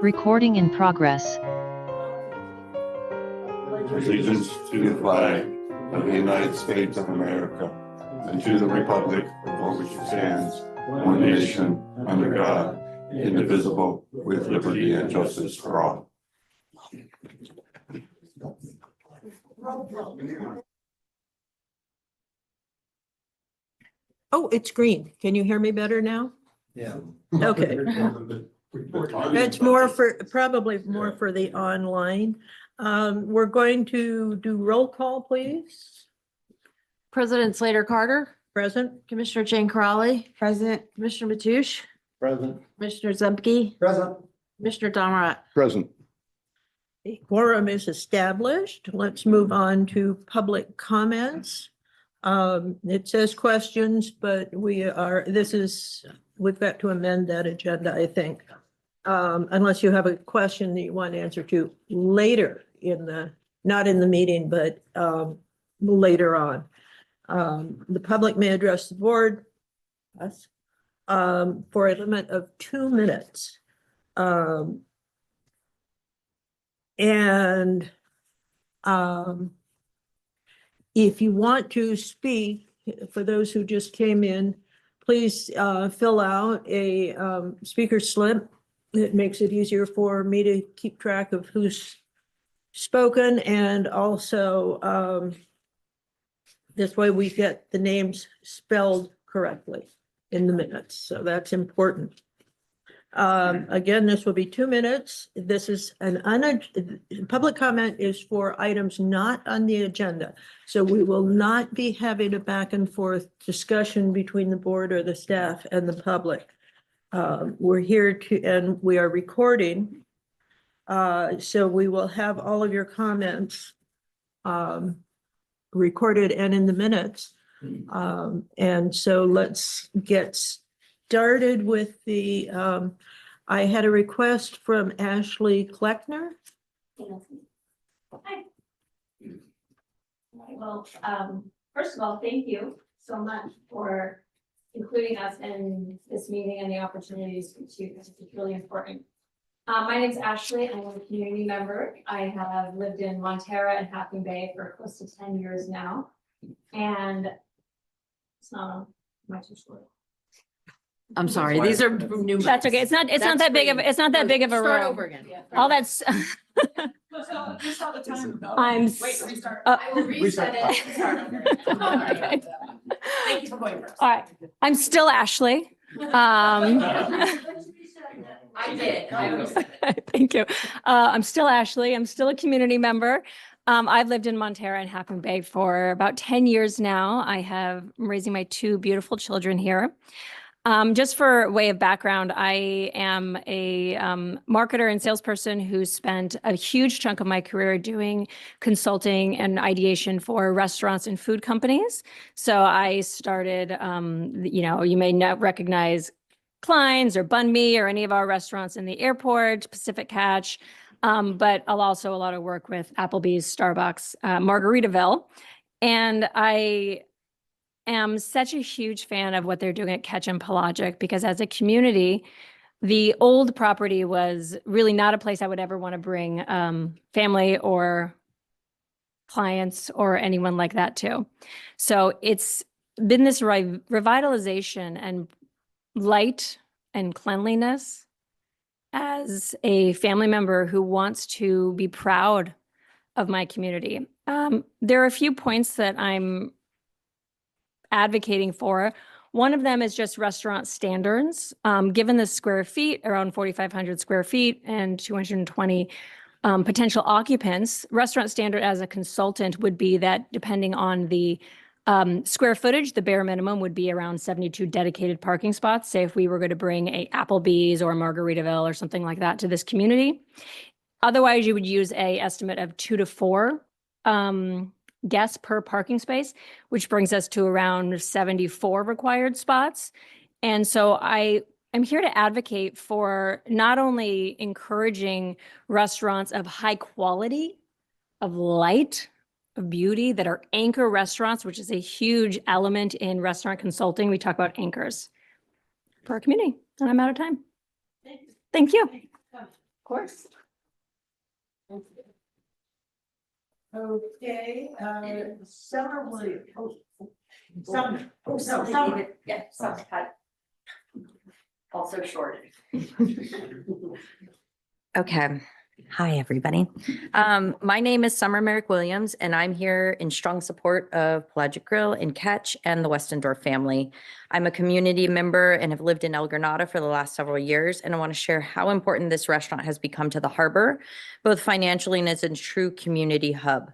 Recording in progress. Allegiance to the flag of the United States of America and to the republic for which it stands, one nation, under God, indivisible, with liberty and justice for all. Oh, it's green. Can you hear me better now? Yeah. Okay. It's more for, probably more for the online. We're going to do roll call, please. President Slater Carter, Present. Commissioner Jane Crowley, Present. Commissioner Mateusz, Present. Commissioner Zemke, Present. Commissioner Donrat. Present. The quorum is established. Let's move on to public comments. It says questions, but we've got to amend that agenda, I think. Unless you have a question that you want to answer to later not in the meeting, but later on. The public may address the board, us, for a limit of 2 minutes. If you want to speak, for those who just came in, please fill out a speaker slip. It makes it easier for me to keep track of who's spoken, and also this way we get the names spelled correctly in the minutes. So that's important. Again, this will be 2 minutes. This is public comment is for items not on the agenda. So we will not be having a back and forth discussion between the board or the staff and the public. We're here and we are recording. So we will have all of your comments recorded and in the minutes. And so let's get started with the, I had a request from Ashley Kleckner. Hi. Well, first of all, thank you so much for including us in this meeting and the opportunities to speak, because it's really important. My name is Ashley. I'm a community member. I have lived in Montara and Half Moon Bay for close to 10 years now. And it's not on my too short. I'm sorry, these are new. That's okay. It's not that big of a Start row. over again. All that's, I'm, Restart. I will reset it and start over again. Okay. Thank you for going first. all right. I'm still Ashley. I did. I reset. Thank you. I'm still Ashley. I'm still a community member. I've lived in Montara and Half Moon Bay for about 10 years now. I'm raising my 2 beautiful children here. Just for way of background, I am a marketer and salesperson who spent a huge chunk of my career doing consulting and ideation for restaurants and food companies. So I started, you may not recognize Klein's or Bun Me or any of our restaurants in the airport, Pacific Catch, but I'll also a lot of work with Applebee's, Starbucks, Margaritaville. And I am such a huge fan of what they're doing at Ketchum Pelagic, because as a community, the old property was really not a place I would ever want to bring family or clients or anyone like that to. So it's been this revitalization and light and cleanliness as a family member who wants to be proud of my community. There are a few points that I'm advocating for. One of them is just restaurant standards. Given the square feet, around 4,500 square feet and 220 potential occupants, restaurant standard as a consultant would be that depending on the square footage, the bare minimum would be around 72 dedicated parking spots. Say if we were going to bring a Applebee's or a Margaritaville or something like that to this community. Otherwise, you would use a estimate of 2 to 4 guests per parking space, which brings us to around 74 required spots. And so I'm here to advocate for not only encouraging restaurants of high quality, of light, of beauty that are anchor restaurants, which is a huge element in restaurant consulting. We talk about anchors for our community, and I'm out of time. Thank you. Of course. Okay, Summer Williams. Summer. Oh, Summer. Yeah, Summer had also short. Okay. Hi, everybody. My name is Summer Merrick Williams, and I'm here in strong support of Pelagic Grill and Catch and the Westendorf family. I'm a community member and have lived in El Granada for the last several years, and I want to share how important this restaurant has become to the harbor, both financially and as a true community hub.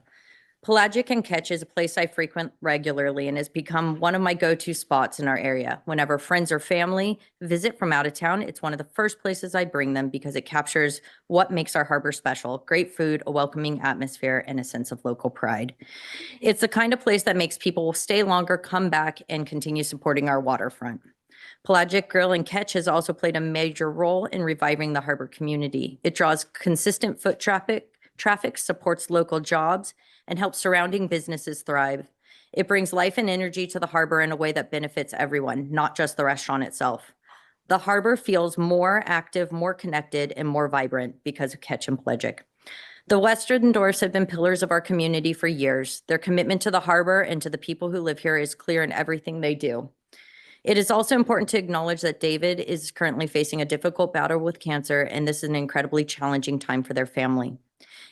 Pelagic and Catch is a place I frequent regularly and has become one of my go-to spots in our area. Whenever friends or family visit from out of town, it's one of the first places I bring them because it captures what makes our harbor special: great food, a welcoming atmosphere, and a sense of local pride. It's the kind of place that makes people stay longer, come back, and continue supporting our waterfront. Pelagic Grill and Catch has also played a major role in reviving the harbor community. It draws consistent foot traffic, supports local jobs, and helps surrounding businesses thrive. It brings life and energy to the harbor in a way that benefits everyone, not just the restaurant itself. The harbor feels more active, more connected, and more vibrant because of Catch and Pelagic. The Westendorfs have been pillars of our community for years. Their commitment to the harbor and to the people who live here is clear in everything they do. It is also important to acknowledge that David is currently facing a difficult battle with cancer, and this is an incredibly challenging time for their family.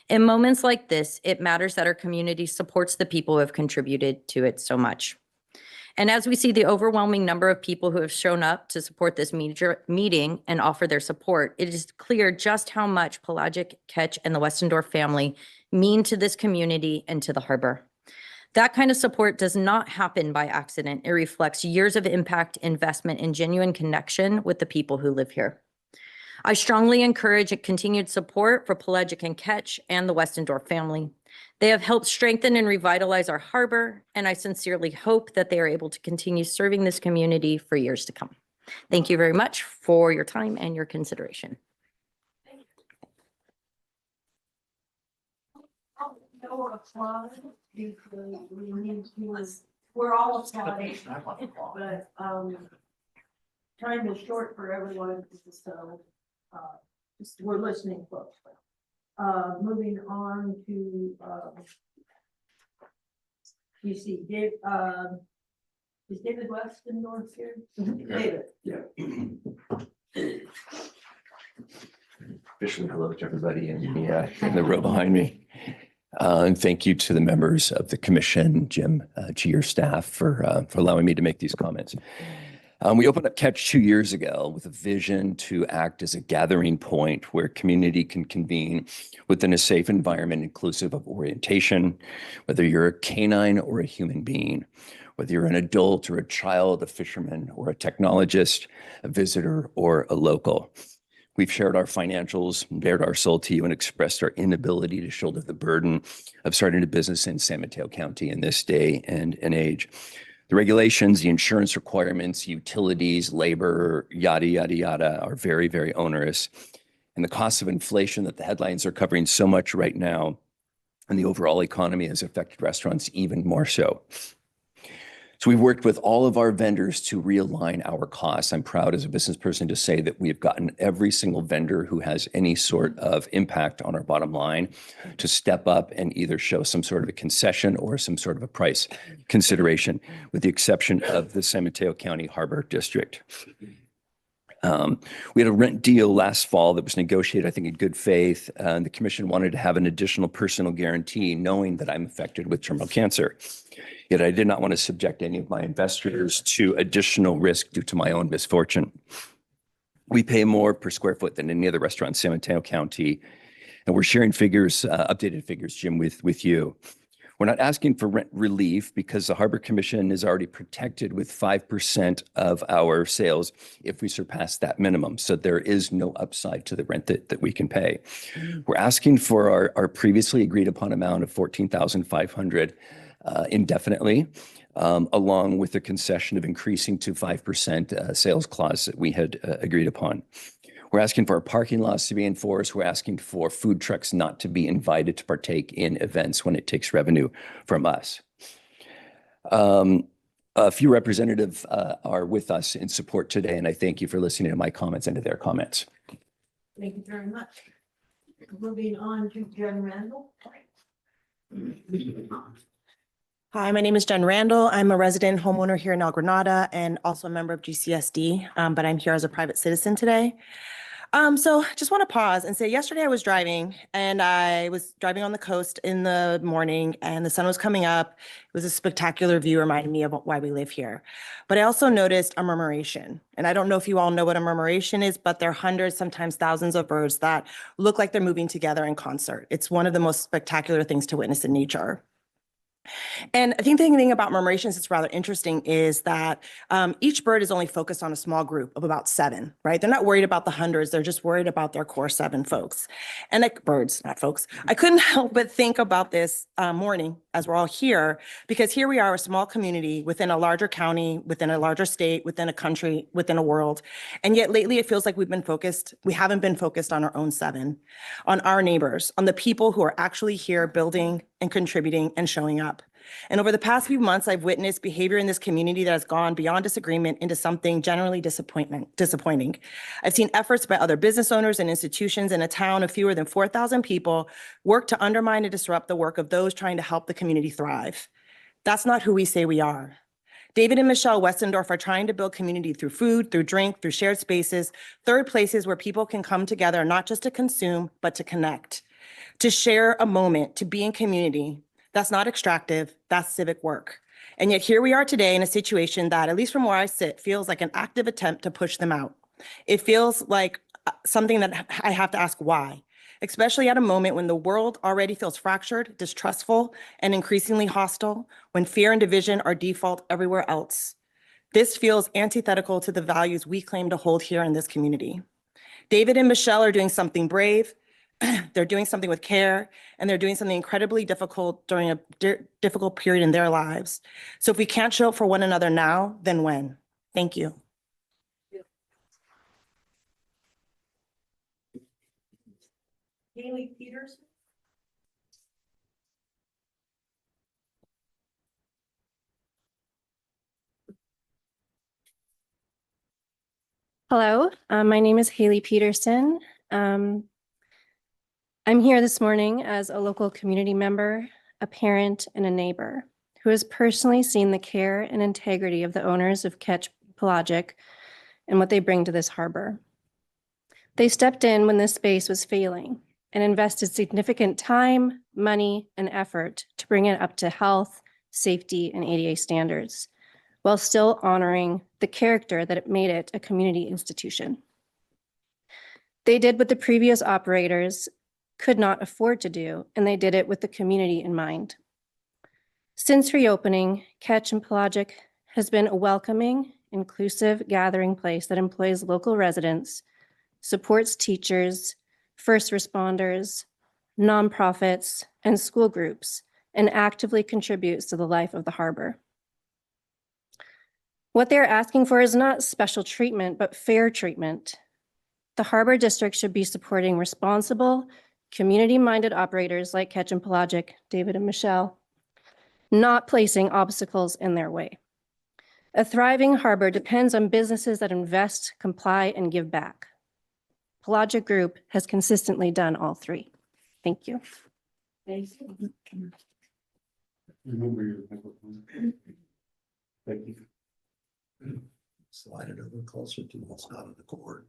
In moments like this, it matters that our community supports the people who have contributed to it so much. And as we see the overwhelming number of people who have shown up to support this meeting and offer their support, it is clear just how much Pelagic, Catch, and the Westendorf family mean to this community and to the harbor. That kind of support does not happen by accident. It reflects years of impact, investment, and genuine connection with the people who live here. I strongly encourage a continued support for Pelagic and Catch and the Westendorf family. They have helped strengthen and revitalize our harbor, and I sincerely hope that they are able to continue serving this community for years to come. Thank you very much for your time and your consideration. No applause because we need to, we're all applauding, but time is short for everyone, so we're listening closely. Moving on to you see Dave, is David Westendorf here? David. Yeah. Officially hello to everybody in the row behind me. And thank you to the members of the commission, Jim, to your staff for allowing me to make these comments. We opened up Catch 2 years ago with a vision to act as a gathering point where community can convene within a safe environment inclusive of orientation, whether you're a canine or a human being, whether you're an adult or a child, a fisherman or a technologist, a visitor or a local. We've shared our financials, bared our soul to you, and expressed our inability to shoulder the burden of starting a business in San Mateo County in this day and age. The regulations, the insurance requirements, utilities, labor, yada, yada, yada, are very, very onerous. And the cost of inflation that the headlines are covering so much right now and the overall economy has affected restaurants even more so. So we've worked with all of our vendors to realign our costs. I'm proud as a business person to say that we've gotten every single vendor who has any sort of impact on our bottom line to step up and either show some sort of a concession or some sort of a price consideration, with the exception of the San Mateo County Harbor District. We had a rent deal last fall that was negotiated, I think, in good faith. The commission wanted to have an additional personal guarantee, knowing that I'm affected with terminal cancer. Yet I did not want to subject any of my investors to additional risk due to my own misfortune. We pay more per square foot than any other restaurant in San Mateo County. And we're sharing figures, updated figures, Jim, with you. We're not asking for rent relief because the Harbor Commission is already protected with 5% of our sales if we surpass that minimum. So there is no upside to the rent that we can pay. We're asking for our previously agreed upon amount of $14,500 indefinitely, along with the concession of increasing to 5% sales clause that we had agreed upon. We're asking for our parking laws to be enforced. We're asking for food trucks not to be invited to partake in events when it takes revenue from us. A few representatives are with us in support today, and I thank you for listening to my comments and to their comments. Thank you very much. Moving on to Jen Randall. Hi, my name is Jen Randall. I'm a resident homeowner here in El Granada and also a member of GCSD, but I'm here as a private citizen today. So just want to pause and say yesterday I was driving and I was driving on the coast in the morning and the sun was coming up. It was a spectacular view, reminding me of why we live here. But I also noticed a murmuration. And I don't know if you all know what a murmuration is, but there are hundreds, sometimes thousands of birds that look like they're moving together in concert. It's one of the most spectacular things to witness in nature. And I think the thing about murmurations that's rather interesting is that each bird is only focused on a small group of about 7, right? They're not worried about the hundreds. They're just worried about their core 7 folks. And like birds, not folks. I couldn't help but think about this morning as we're all here, because here we are, a small community within a larger county, within a larger state, within a country, within a world. And yet lately it feels like we haven't been focused on our own 7, on our neighbors, on the people who are actually here building and contributing and showing up. And over the past few months, I've witnessed behavior in this community that has gone beyond disagreement into something generally disappointing. I've seen efforts by other business owners and institutions in a town of fewer than 4,000 people work to undermine and disrupt the work of those trying to help the community thrive. That's not who we say we are. David and Michelle Westendorf are trying to build community through food, through drink, through shared spaces, third places where people can come together, not just to consume, but to connect, to share a moment, to be in community. That's not extractive, that's civic work. And yet here we are today in a situation that, at least from where I sit, feels like an active attempt to push them out. It feels like something that I have to ask why, especially at a moment when the world already feels fractured, distrustful, and increasingly hostile, when fear and division are default everywhere else. This feels antithetical to the values we claim to hold here in this community. David and Michelle are doing something brave. They're doing something with care, and they're doing something incredibly difficult during a difficult period in their lives. So if we can't show up for one another now, then when? Thank you. Haley Peters. Hello, my name is Haley Peterson. I'm here this morning as a local community member, a parent, and a neighbor who has personally seen the care and integrity of the owners of Ketch Pelagic and what they bring to this harbor. They stepped in when this space was failing and invested significant time, money, and effort to bring it up to health, safety, and ADA standards, while still honoring the character that it made it a community institution. They did what the previous operators could not afford to do, and they did it with the community in mind. Since reopening, Ketch and Pelagic has been a welcoming, inclusive gathering place that employs local residents, supports teachers, first responders, nonprofits, and school groups, and actively contributes to the life of the harbor. What they're asking for is not special treatment, but fair treatment. The Harbor District should be supporting responsible, community-minded operators like Ketch and Pelagic, David and Michelle, not placing obstacles in their way. A thriving harbor depends on businesses that invest, comply, and give back. Pelagic Group has consistently done all 3. Thank you. Thank you. Remember your microphone. Thank you. Slide it over closer to what's not on the cord.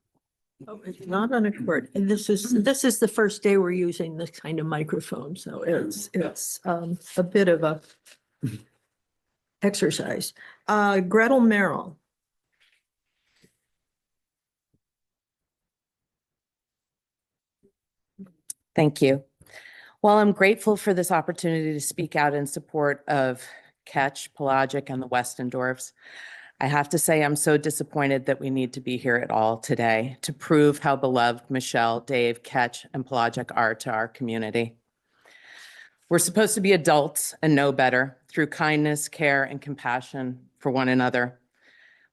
Oh, it's not on a cord. And this is the first day we're using this kind of microphone, so it's a bit of a exercise. Gretel Merrill. Thank you. While I'm grateful for this opportunity to speak out in support of Ketch, Pelagic, and the Westendorfs, I have to say I'm so disappointed that we need to be here at all today to prove how beloved Michelle, Dave, Ketch, and Pelagic are to our community. We're supposed to be adults and know better through kindness, care, and compassion for one another.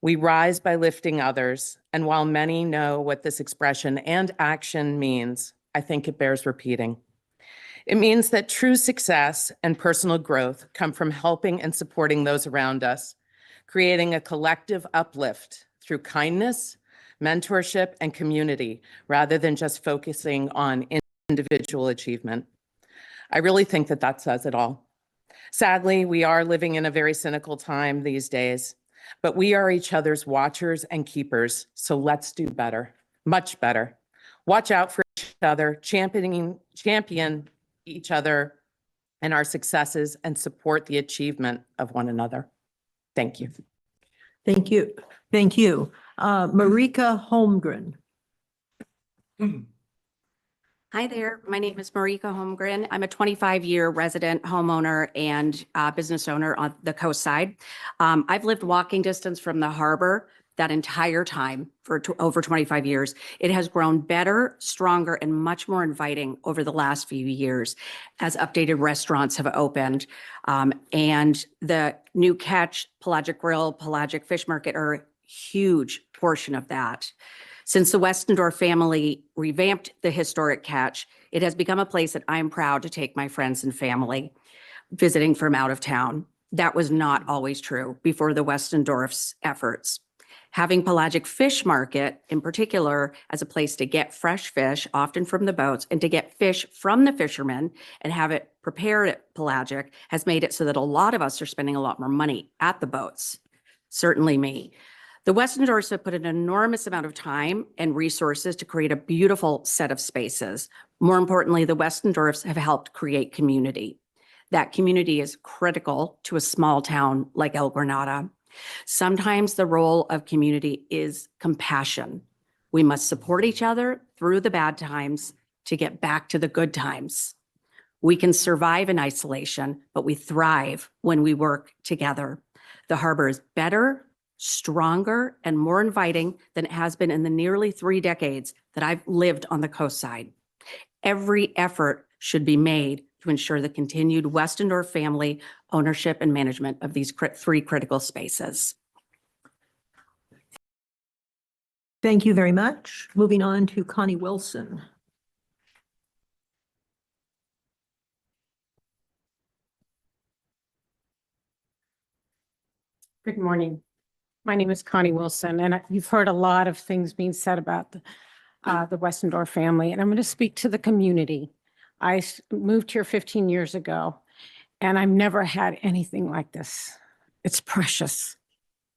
We rise by lifting others, and while many know what this expression and action means, I think it bears repeating. It means that true success and personal growth come from helping and supporting those around us, creating a collective uplift through kindness, mentorship, and community, rather than just focusing on individual achievement. I really think that that says it all. Sadly, we are living in a very cynical time these days, but we are each other's watchers and keepers, so let's do better, much better. Watch out for each other, champion each other and our successes, and support the achievement of one another. Thank you. Thank you. Thank you. Marika Holmgren. Hi there. My name is Marika Holmgren. I'm a 25-year resident homeowner and business owner on the coast side. I've lived walking distance from the harbor that entire time for over 25 years. It has grown better, stronger, and much more inviting over the last few years as updated restaurants have opened. And the new Catch, Pelagic Grill, Pelagic Fish Market are a huge portion of that. Since the Westendorf family revamped the historic Catch, it has become a place that I'm proud to take my friends and family visiting from out of town. That was not always true before the Westendorf's efforts. Having Pelagic Fish Market in particular as a place to get fresh fish, often from the boats, and to get fish from the fishermen and have it prepared at Pelagic has made it so that a lot of us are spending a lot more money at the boats, certainly me. The Westendorfs have put an enormous amount of time and resources to create a beautiful set of spaces. More importantly, the Westendorfs have helped create community. That community is critical to a small town like El Granada. Sometimes the role of community is compassion. We must support each other through the bad times to get back to the good times. We can survive in isolation, but we thrive when we work together. The harbor is better, stronger, and more inviting than it has been in the nearly 3 decades that I've lived on the coast side. Every effort should be made to ensure the continued Westendorf family ownership and management of these 3 critical spaces. Thank you very much. Moving on to Connie Wilson. Good morning. My name is Connie Wilson, and you've heard a lot of things being said about the Westendorf family, and I'm going to speak to the community. I moved here 15 years ago, and I've never had anything like this. It's precious.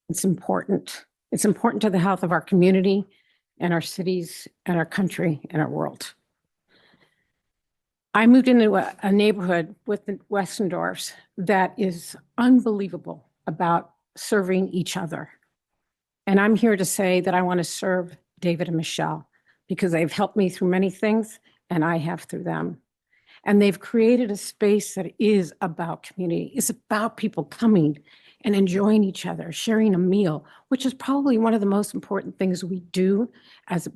It's important. It's important to the health of our community and our cities and our country and our world. I moved into a neighborhood with the Westendorfs that is unbelievable about serving each other. And I'm here to say that I want to serve David and Michelle because they've helped me through many things and I have through them. And they've created a space that is about community. It's about people coming and enjoying each other, sharing a meal, which is probably one of the most important things we do as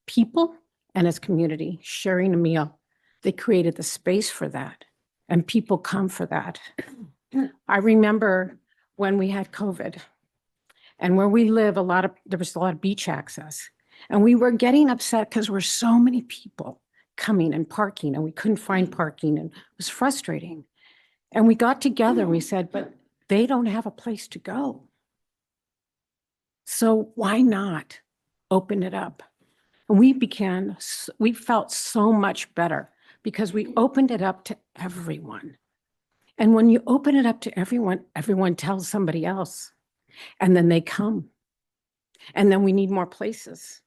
people and as community, sharing a meal. They created the space for that and people come for that. I remember when we had COVID and where we live, there was a lot of beach access and we were getting upset because there were so many people coming and parking and we couldn't find parking and it was frustrating. And we got together and we said, but they don't have a place to go. So why not open it up? And we felt so much better because we opened it up to everyone. And when you open it up to everyone, everyone tells somebody else and then they come. And then we need more places.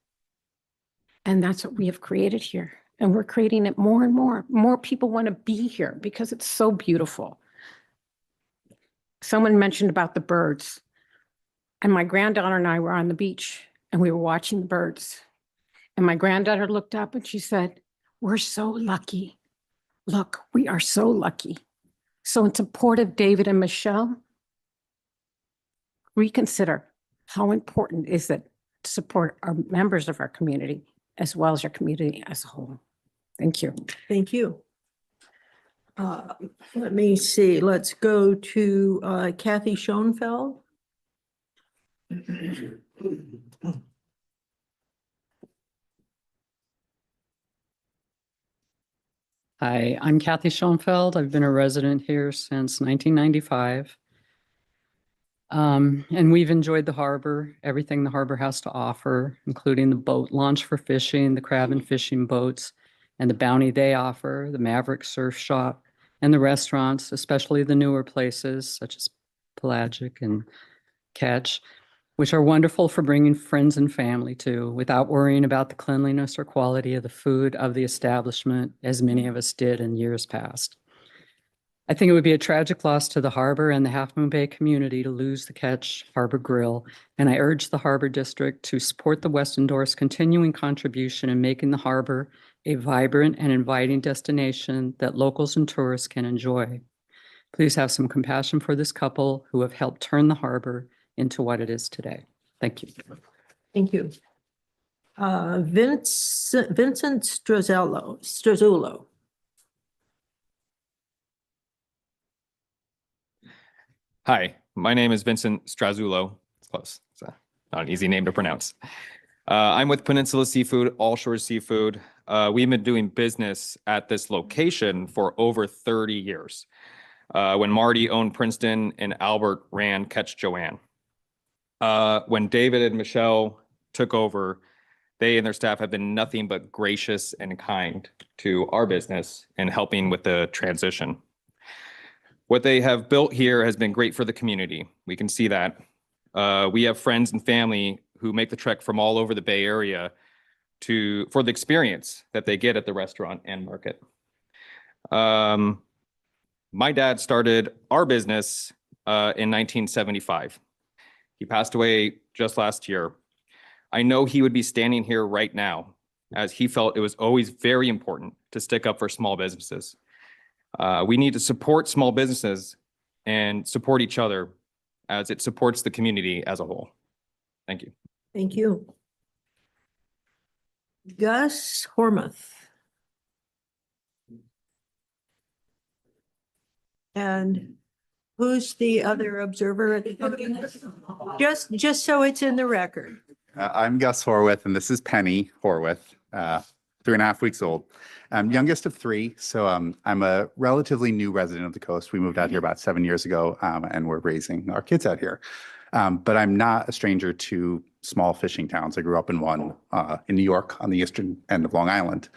And that's what we have created here. And we're creating it more and more. More people want to be here because it's so beautiful. Someone mentioned about the birds. And my granddaughter and I were on the beach and we were watching the birds. And my granddaughter looked up and she said, "We're so lucky. Look, we are so lucky." So in support of David and Michelle, reconsider how important is it to support our members of our community as well as our community as a whole. Thank you. Thank you. Let me see. Let's go to Kathy Schoenfeld. Hi, I'm Kathy Schoenfeld. I've been a resident here since 1995. And we've enjoyed the harbor, everything the harbor has to offer, including the boat launch for fishing, the crab and fishing boats, and the bounty they offer, the Maverick Surf Shop, and the restaurants, especially the newer places such as Pelagic and Catch, which are wonderful for bringing friends and family to without worrying about the cleanliness or quality of the food of the establishment, as many of us did in years past. I think it would be a tragic loss to the harbor and the Half Moon Bay community to lose the Catch Harbor Grill, and I urge the Harbor District to support the Weston Doors' continuing contribution in making the harbor a vibrant and inviting destination that locals and tourists can enjoy. Please have some compassion for this couple who have helped turn the harbor into what it is today. Thank you. Thank you. Vincent Struzzulo. Hi, my name is Vincent Struzzulo. It's close. It's not an easy name to pronounce. I'm with Peninsula Seafood, All Shores Seafood. We've been doing business at this location for over 30 years. When Marty owned Princeton and Albert ran Catch Joanne. When David and Michelle took over, they and their staff have been nothing but gracious and kind to our business and helping with the transition. What they have built here has been great for the community. We can see that. We have friends and family who make the trek from all over the Bay Area for the experience that they get at the restaurant and market. My dad started our business in 1975. He passed away just last year. I know he would be standing here right now, as he felt it was always very important to stick up for small businesses. We need to support small businesses and support each other as it supports the community as a whole. Thank you. Thank you. Gus Hormuth. And who's the other observer at the podium? Just so it's in the record. I'm Gus Horwath, and this is Penny Horwath, 3.5 weeks old. I'm youngest of three, so I'm a relatively new resident of the coast. We moved out here about 7 years ago, and we're raising our kids out here. But I'm not a stranger to small fishing towns. I grew up in one in New York on the eastern end of Long Island.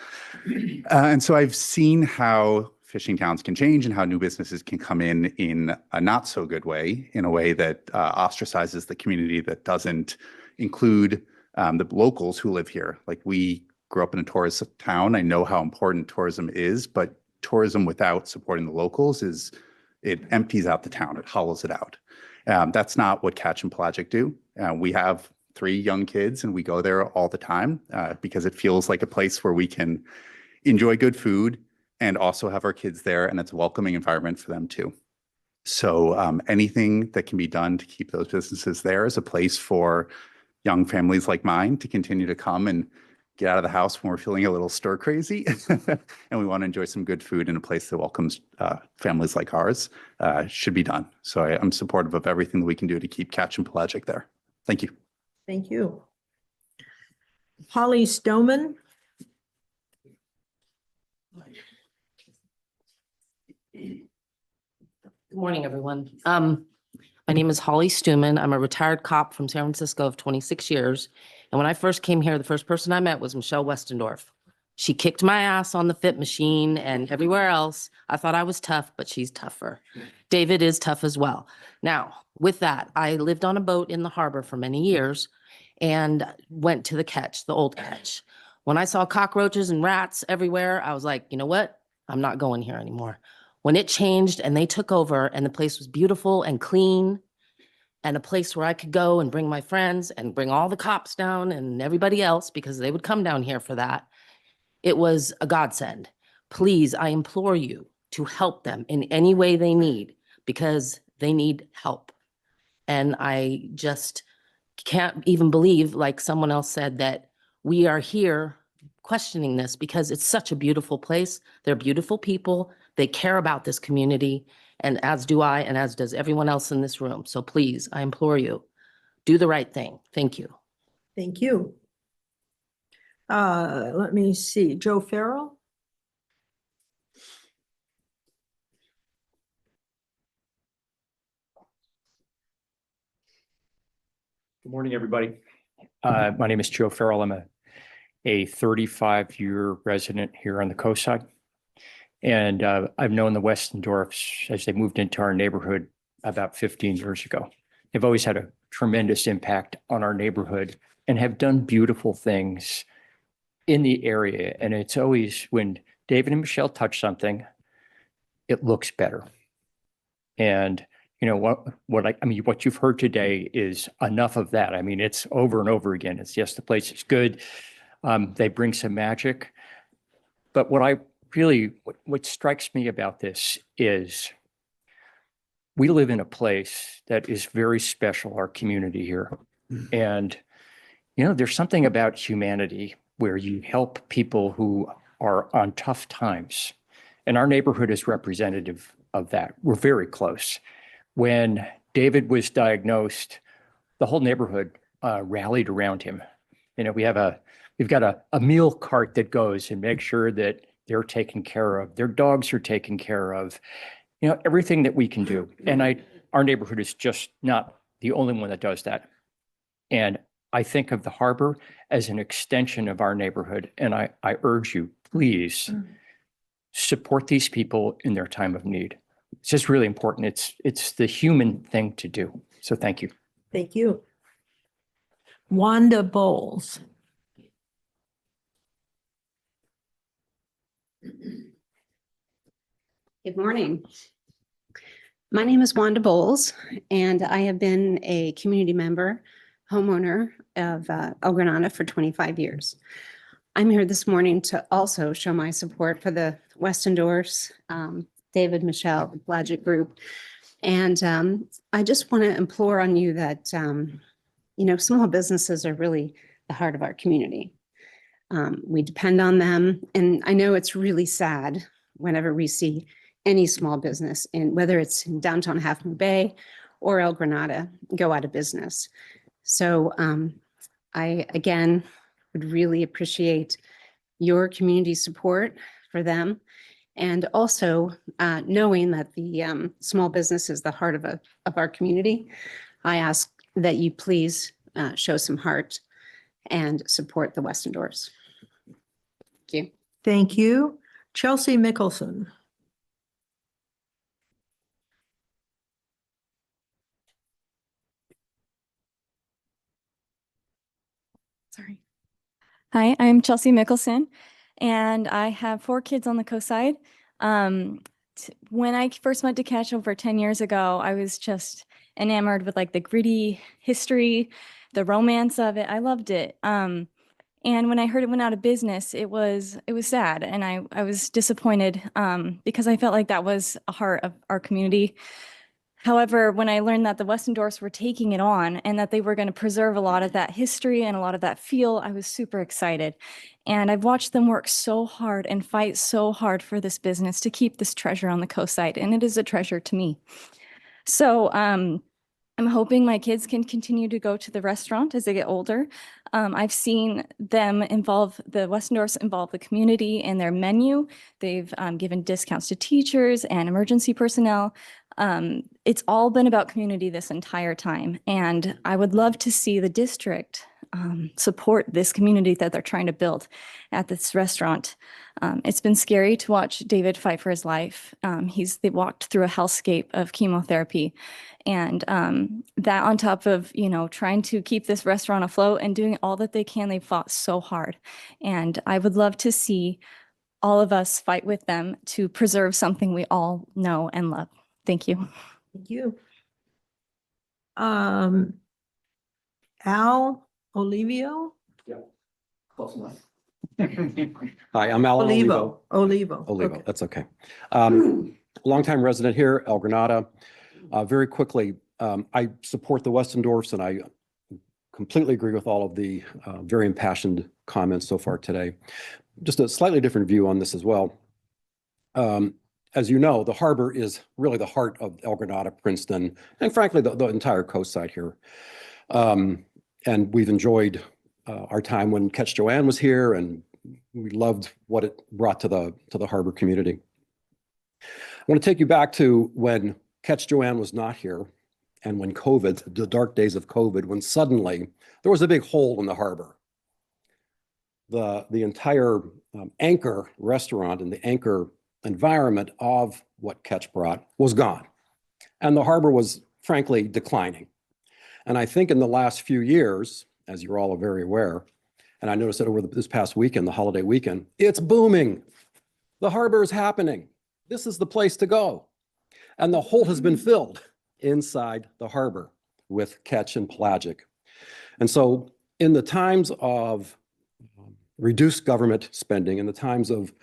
And so I've seen how fishing towns can change and how new businesses can come in a not so good way, in a way that ostracizes the community, that doesn't include the locals who live here. Like, we grew up in a tourist town. I know how important tourism is, but tourism without supporting the locals it empties out the town. It hollows it out. That's not what Catch and Pelagic do. We have 3 young kids, and we go there all the time because it feels like a place where we can enjoy good food and also have our kids there, and it's a welcoming environment for them too. So anything that can be done to keep those businesses there is a place for young families like mine to continue to come and get out of the house when we're feeling a little stir crazy and we want to enjoy some good food in a place that welcomes families like ours should be done. So I'm supportive of everything that we can do to keep Catch and Pelagic there. Thank you. Thank you. Holly Stoneman. Good morning, everyone. My name is Holly Stuman. I'm a retired cop from San Francisco of 26 years. And when I first came here, the first person I met was Michelle Westendorf. She kicked my ass on the fit machine and everywhere else. I thought I was tough, but she's tougher. David is tough as well. Now, with that, I lived on a boat in the harbor for many years and went to the Catch, the old Catch. When I saw cockroaches and rats everywhere, I was like, you know what? I'm not going here anymore. When it changed and they took over and the place was beautiful and clean and a place where I could go and bring my friends and bring all the cops down and everybody else, because they would come down here for that, it was a godsend. Please, I implore you to help them in any way they need, because they need help. And I just can't even believe, like someone else said, that we are here questioning this, because it's such a beautiful place. They're beautiful people. They care about this community, and as do I, and as does everyone else in this room. So please, I implore you, do the right thing. Thank you. Thank you. Let me see, Joe Farrell? Good morning, everybody. My name is Joe Farrell. I'm a 35-year resident here on the coast side. And I've known the Westendorfs as they moved into our neighborhood about 15 years ago. They've always had a tremendous impact on our neighborhood and have done beautiful things in the area. And it's always when David and Michelle touch something, it looks better. And you know what you've heard today is enough of that. I mean, it's over and over again. It's yes, the place is good. They bring some magic. But what strikes me about this is we live in a place that is very special, our community here. And, you know, there's something about humanity where you help people who are on tough times. And our neighborhood is representative of that. We're very close. When David was diagnosed, the whole neighborhood rallied around him. You know, we've got a meal cart that goes and makes sure that they're taken care of. Their dogs are taken care of. You know, everything that we can do. And our neighborhood is just not the only one that does that. And I think of the harbor as an extension of our neighborhood. And I urge you, please support these people in their time of need. It's just really important. It's the human thing to do. So thank you. Thank you. Wanda Bowles. Good morning. My name is Wanda Bowles, and I have been a community member, homeowner of El Granada for 25 years. I'm here this morning to also show my support for the Westendorfs, David, Michelle, the Blodgett Group. And I just want to implore on you that, you know, small businesses are really the heart of our community. We depend on them. And I know it's really sad whenever we see any small business, whether it's in downtown Half Moon Bay or El Granada, go out of business. So I, again, would really appreciate your community support for them. And also knowing that the small business is the heart of our community, I ask that you please show some heart and support the Westendorfs. Thank you. Thank you. Chelsea Mickelson. Sorry. Hi, I'm Chelsea Mickelson, and I have 4 kids on the coast side. When I first went to Catch over 10 years ago, I was just enamored with like the gritty history, the romance of it. I loved it. And when I heard it went out of business, it was sad, and I was disappointed because I felt like that was a heart of our community. However, when I learned that the Westendorfs were taking it on and that they were going to preserve a lot of that history and a lot of that feel, I was super excited. And I've watched them work so hard and fight so hard for this business to keep this treasure on the coast side, and it is a treasure to me. So I'm hoping my kids can continue to go to the restaurant as they get older. I've seen them the Westendorfs involve the community in their menu. They've given discounts to teachers and emergency personnel. It's all been about community this entire time. And I would love to see the district support this community that they're trying to build at this restaurant. It's been scary to watch David fight for his life. They walked through a hellscape of chemotherapy, and that on top of, you know, trying to keep this restaurant afloat and doing all that they can, they fought so hard. And I would love to see all of us fight with them to preserve something we all know and love. Thank you. Thank you. Al Olivio? Yeah, close enough. Hi, I'm Alan Olivo. Olivo. Olivo, Okay. that's okay. Longtime resident here, El Granada. Very quickly, I support the Westendorfs, and I completely agree with all of the very impassioned comments so far today. Just a slightly different view on this as well. As you know, the harbor is really the heart of El Granada, Princeton, and frankly, the entire coast side here. And we've enjoyed our time when Catch Joanne was here, and we loved what it brought to the harbor community. I want to take you back to when Catch Joanne was not here, and when COVID, the dark days of COVID, when suddenly there was a big hole in the harbor. The entire anchor restaurant and the anchor environment of what Catch brought was gone. And the harbor was frankly declining. And I think in the last few years, as you're all very aware, and I noticed that over this past weekend, the holiday weekend, it's booming. The harbor is happening. This is the place to go. And the hole has been filled inside the harbor with Catch and Pelagic. And so in the times of reduced government spending, in the times of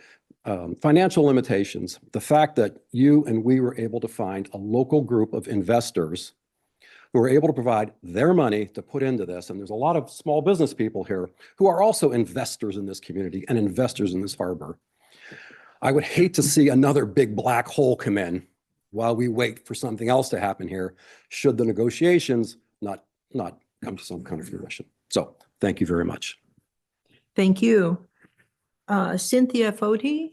financial limitations, the fact that you and we were able to find a local group of investors who were able to provide their money to put into this, and there's a lot of small business people here who are also investors in this community and investors in this harbor. I would hate to see another big black hole come in while we wait for something else to happen here, should the negotiations not come to some kind of fruition. So thank you very much. Thank you. Cynthia Foti?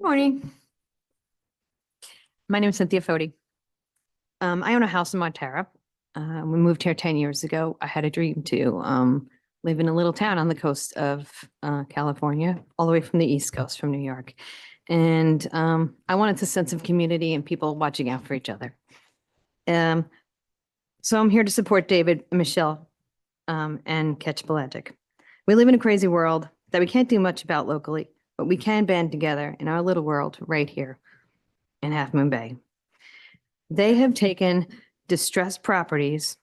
Morning. My name is Cynthia Foti. I own a house in Montara. We moved here 10 years ago. I had a dream to live in a little town on the coast of California, all the way from the East Coast, from New York. And I wanted a sense of community and people watching out for each other. So I'm here to support David and Michelle and Catch Pelagic. We live in a crazy world that we can't do much about locally, but we can band together in our little world right here in Half Moon Bay. They have taken distressed properties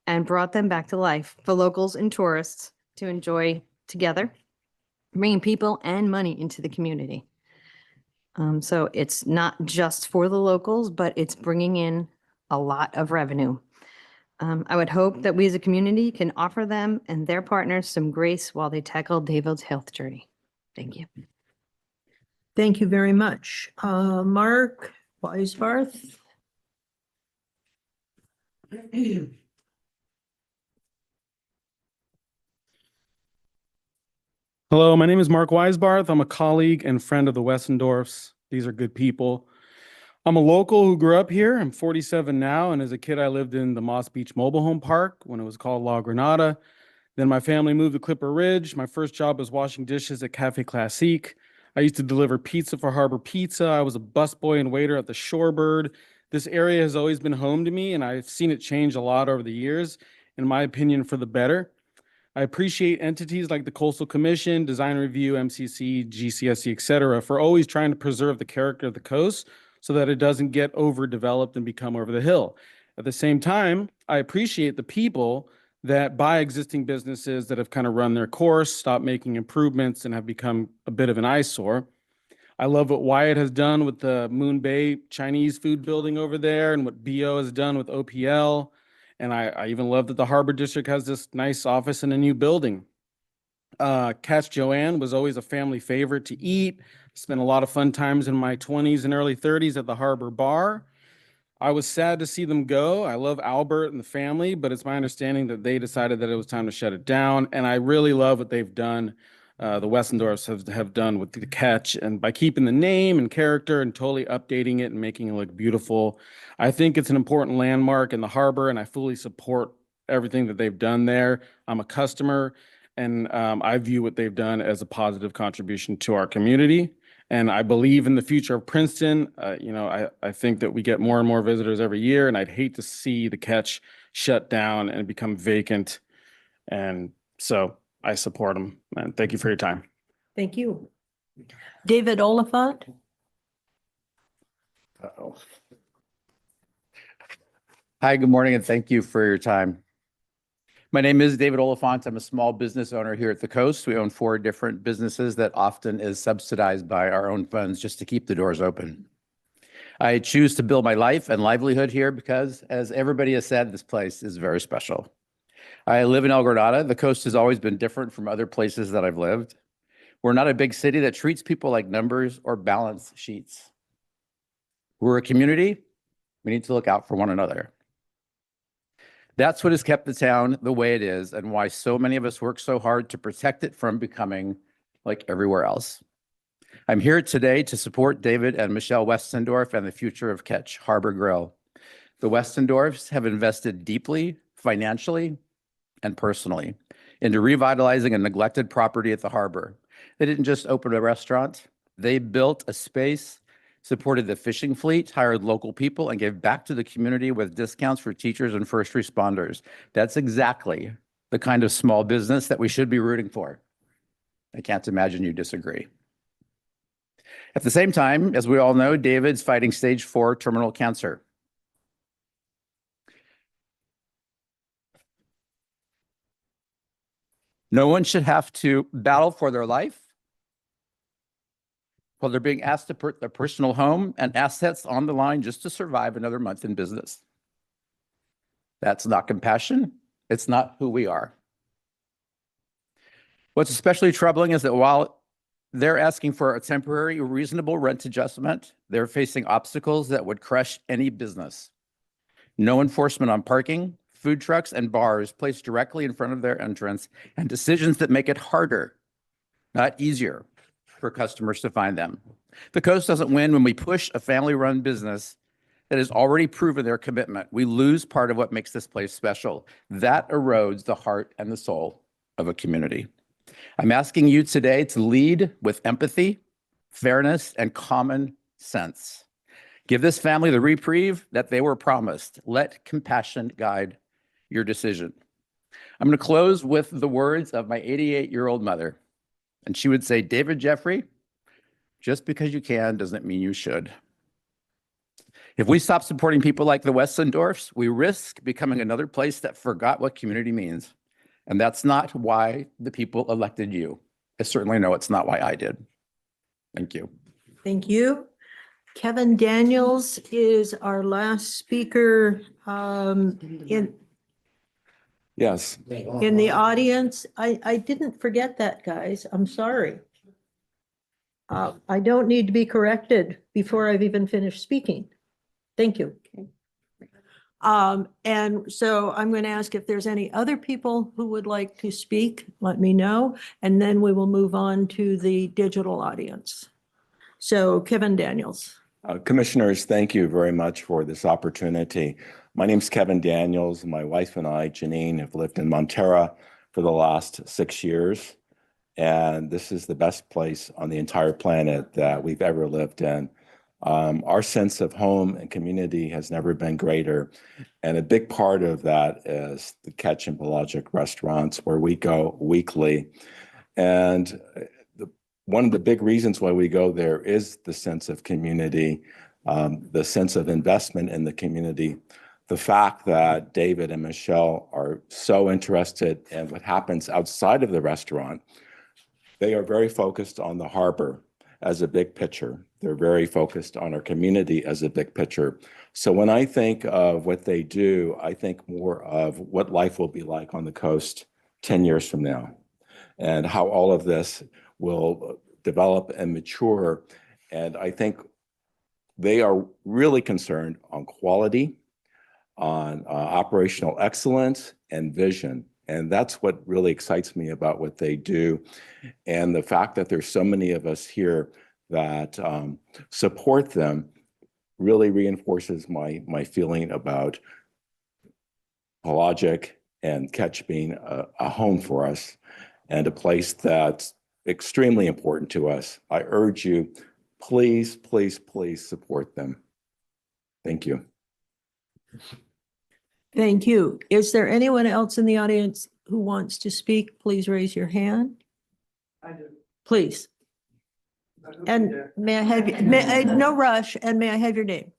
and brought them back to life for locals and tourists to enjoy together, bringing people and money into the community. So it's not just for the locals, but it's bringing in a lot of revenue. I would hope that we as a community can offer them and their partners some grace while they tackle David's health journey. Thank you. Thank you very much. Mark Weisbarth? Hello, my name is Mark Weisbarth. I'm a colleague and friend of the Westendorfs. These are good people. I'm a local who grew up here. I'm 47 now, and as a kid, I lived in the Moss Beach Mobile Home Park when it was called La Granada. Then my family moved to Clipper Ridge. My first job was washing dishes at Cafe Classique. I used to deliver pizza for Harbor Pizza. I was a busboy and waiter at the Shorebird. This area has always been home to me, and I've seen it change a lot over the years, in my opinion, for the better. I appreciate entities like the Coastal Commission, Design Review, MCC, GCSC, et cetera, for always trying to preserve the character of the coast so that it doesn't get overdeveloped and become over the hill. At the same time, I appreciate the people that buy existing businesses that have kind of run their course, stopped making improvements, and have become a bit of an eyesore. I love what Wyatt has done with the Moon Bay Chinese food building over there and what BO has done with OPL. And I even love that the Harbor District has this nice office in a new building. Catch Joanne was always a family favorite to eat. Spent a lot of fun times in my 20s and early 30s at the Harbor Bar. I was sad to see them go. I love Albert and the family, but it's my understanding that they decided that it was time to shut it down. And I really love what they've done. The Westendorfs have done with the Catch, and by keeping the name and character and totally updating it and making it look beautiful. I think it's an important landmark in the harbor, and I fully support everything that they've done there. I'm a customer, and I view what they've done as a positive contribution to our community. And I believe in the future of Princeton. I think that we get more and more visitors every year, and I'd hate to see the Catch shut down and become vacant. And so I support them. And thank you for your time. Thank you. David Oliphant? Uh-oh. Hi, good morning, and thank you for your time. My name is David Oliphant. I'm a small business owner here at the coast. We own 4 different businesses that often is subsidized by our own funds just to keep the doors open. I choose to build my life and livelihood here because, as everybody has said, this place is very special. I live in El Granada. The coast has always been different from other places that I've lived. We're not a big city that treats people like numbers or balance sheets. We're a community We need to look out for one another. That's what has kept the town the way it is and why so many of us work so hard to protect it from becoming like everywhere else. I'm here today to support David and Michelle Westendorf and the future of Ketch Harbor Grill. The Westendorfs have invested deeply, financially, and personally into revitalizing a neglected property at the harbor. They didn't just open a restaurant, they built a space, supported the fishing fleet, hired local people, and gave back to the community with discounts for teachers and first responders. That's exactly the kind of small business that we should be rooting for. I can't imagine you disagree. At the same time, as we all know, David's fighting stage 4 terminal cancer. No one should have to battle for their life while they're being asked to put their personal home and assets on the line just to survive another month in business. That's not compassion. It's not who we are. What's especially troubling is that while they're asking for a temporary, reasonable rent adjustment, they're facing obstacles that would crush any business. No enforcement on parking, food trucks, and bars placed directly in front of their entrance, and decisions that make it harder, not easier, for customers to find them. The Coast doesn't win when we push a family-run business that has already proven their commitment. We lose part of what makes this place special. That erodes the heart and the soul of a community. I'm asking you today to lead with empathy, fairness, and common sense. Give this family the reprieve that they were promised. Let compassion guide your decision. I'm going to close with the words of my 88-year-old mother. And she would say, David Jeffrey, just because you can doesn't mean you should. If we stop supporting people like the Westendorfs, we risk becoming another place that forgot what community means. And that's not why the people elected you. I certainly know it's not why I did. Thank you. Thank you. Kevin Daniels is our last speaker Yes. in the audience. I didn't forget that, guys. I'm sorry. I don't need to be corrected before I've even finished speaking. Thank you. And so I'm going to ask if there's any other people who would like to speak, let me know, and then we will move on to the digital audience. So Kevin Daniels. Commissioners, thank you very much for this opportunity. My name's Kevin Daniels. My wife and I, Janine, have lived in Montera for the last 6 years. And this is the best place on the entire planet that we've ever lived in. Our sense of home and community has never been greater. And a big part of that is the Ketch and Pelagic restaurants where we go weekly. And one of the big reasons why we go there is the sense of community, the sense of investment in the community, the fact that David and Michelle are so interested in what happens outside of the restaurant. They are very focused on the harbor as a big picture. They're very focused on our community as a big picture. So when I think of what they do, I think more of what life will be like on the coast 10 years from now and how all of this will develop and mature. And I think they are really concerned on quality, on operational excellence and vision. And that's what really excites me about what they do. And the fact that there's so many of us here that support them really reinforces my feeling about Pelagic and Ketch being a home for us and a place that's extremely important to us. I urge you, please, please, please support them. Thank you. Thank you. Is there anyone else in the audience who wants to speak? Please raise your hand. I do. Please. And may I have, no rush, and may I have your name?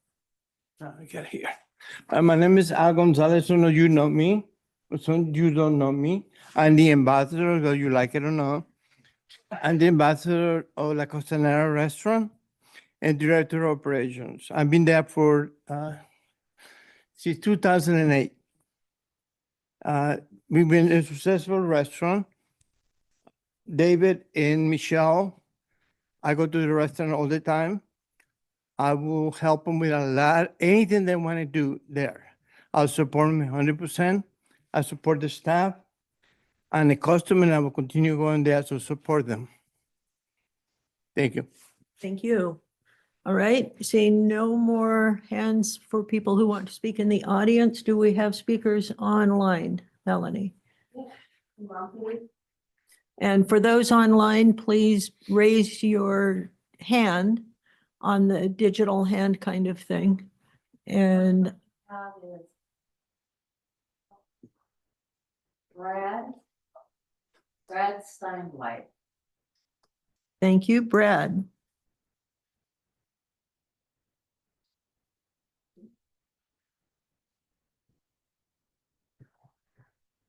I get here. My name is Al Gonzalez. So no, you know me. So you don't know me. I'm the ambassador, whether you like it or not. I'm the ambassador of La Costanera restaurant and director of operations. I've been there for since 2008. We've been a successful restaurant. David and Michelle, I go to the restaurant all the time. I will help them with a lot, anything they want to do there. I'll support them 100%. I support the staff and the customer, and I will continue going there to support them. Thank you. Thank you. All right, seeing no more hands for people who want to speak in the audience, do we have speakers online, Melanie? And for those online, please raise your hand on the digital hand kind of thing. And Brad Steinblight. thank you, Brad.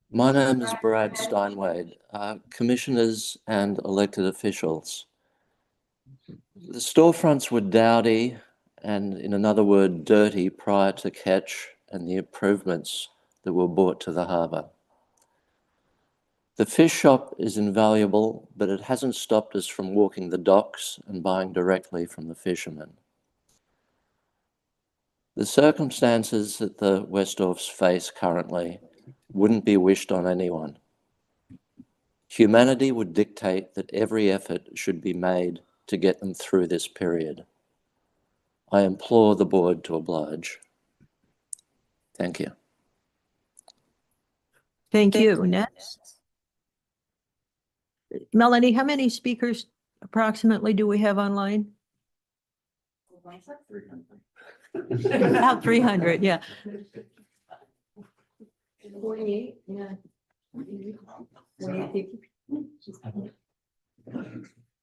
My name is Brad Steinwade. Commissioners and elected officials. The storefronts were dowdy and, in another word, dirty prior to catch and the improvements that were brought to the harbour. The fish shop is invaluable, but it hasn't stopped us from walking the docks and buying directly from the fishermen. The circumstances that the Westdorfs face currently wouldn't be wished on anyone. Humanity would dictate that every effort should be made to get them through this period. I implore the board to oblige. Thank you. Thank you. Next. Melanie, how many speakers approximately do we have online? About 300, yeah. 48, yeah.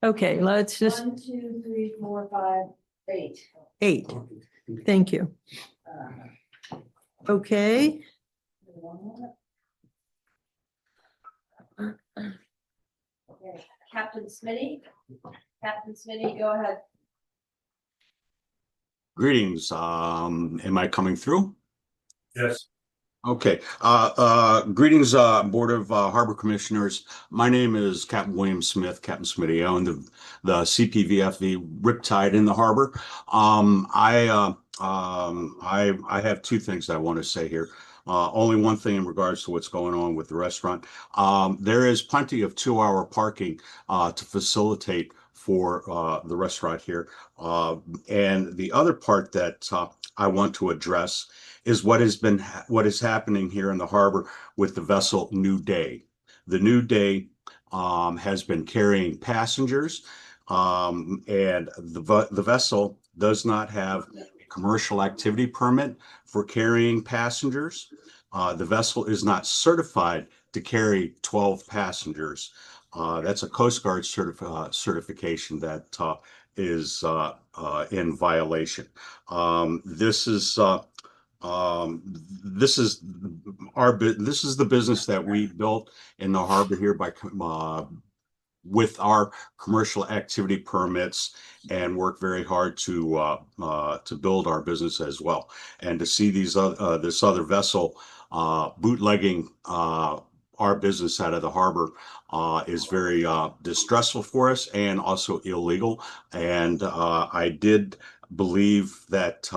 Okay, let's just. 1, 2, 3, 4, 5, 8. 8. Thank you. Okay. Okay, Captain Smitty. Captain Smitty, go ahead. Greetings. Am I coming through? Yes. Okay. Greetings, Board of Harbor Commissioners. My name is Captain William Smith, Captain Smitty. I own the CPVFV Riptide in the harbor. I have two things I want to say here. Only one thing in regards to what's going on with the restaurant. There is plenty of 2-hour parking to facilitate for the restaurant here. And the other part that I want to address is what is happening here in the harbor with the vessel New Day. The New Day has been carrying passengers, and the vessel does not have a commercial activity permit for carrying passengers. The vessel is not certified to carry 12 passengers. That's a Coast Guard certification that is in violation. This is the business that we built in the harbor here by with our commercial activity permits, and work very hard to build our business as well. And to see this other vessel bootlegging our business out of the harbor is very distressful for us and also illegal. And I did believe that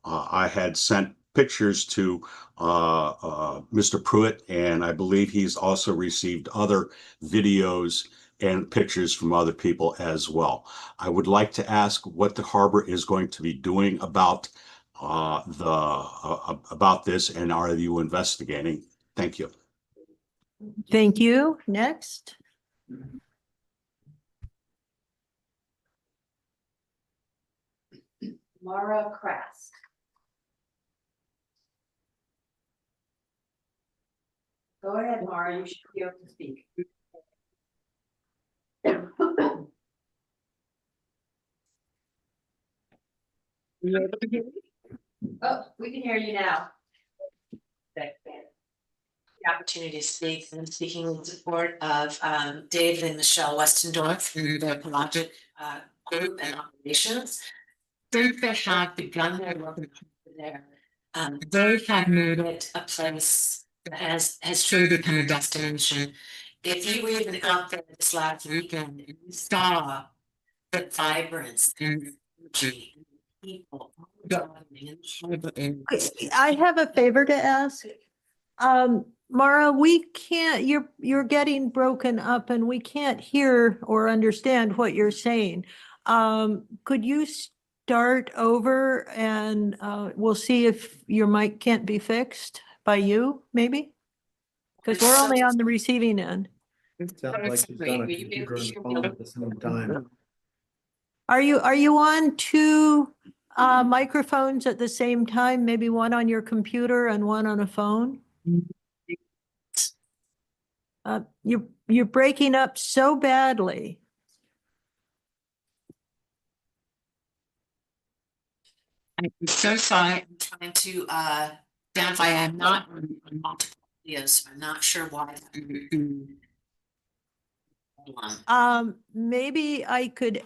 I had sent pictures to Mr. Pruitt, and I believe he's also received other videos and pictures from other people as well. I would like to ask what the harbor is going to be doing about this, and are you investigating? Thank you. Thank you. Next. Mara Krask. Go ahead, Mara, you should be able to speak. Oh, we can hear you now. The opportunity to speak, and I'm speaking in support of David and Michelle Westendorf and their pelagic group and operations. They have begun their work there. They have made it a place that has truly become a destination. If you were even out there this last weekend, and you saw the vibrance and energy people driving in the harbor area. I have a favor to ask. Mara, we can't, you're getting broken up and we can't hear or understand what you're saying. Could you start over and we'll see if your mic can't be fixed by you, maybe? Because we're only on the receiving end. Sounds like she's on a computer and phone at the same time. Are you on two microphones at the same time? Maybe one on your computer and one on a phone? You're breaking up so badly. I'm so sorry. I'm trying to identify. I'm not on multiple videos, so I'm not sure why. Maybe I could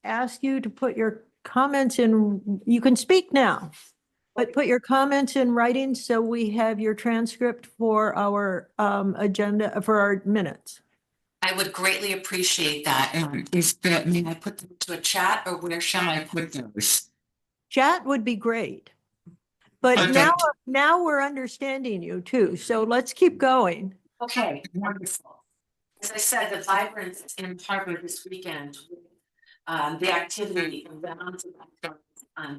ask you to put your comments in, you can speak now, but put your comments in writing so we have your transcript for our agenda, for our minutes. I would greatly appreciate that. May I put them to a chat or where shall I put those? Chat would be great. But Okay. now we're understanding you too, so let's keep going. Okay, wonderful. As I said, the vibrance in Harbor this weekend, the activity around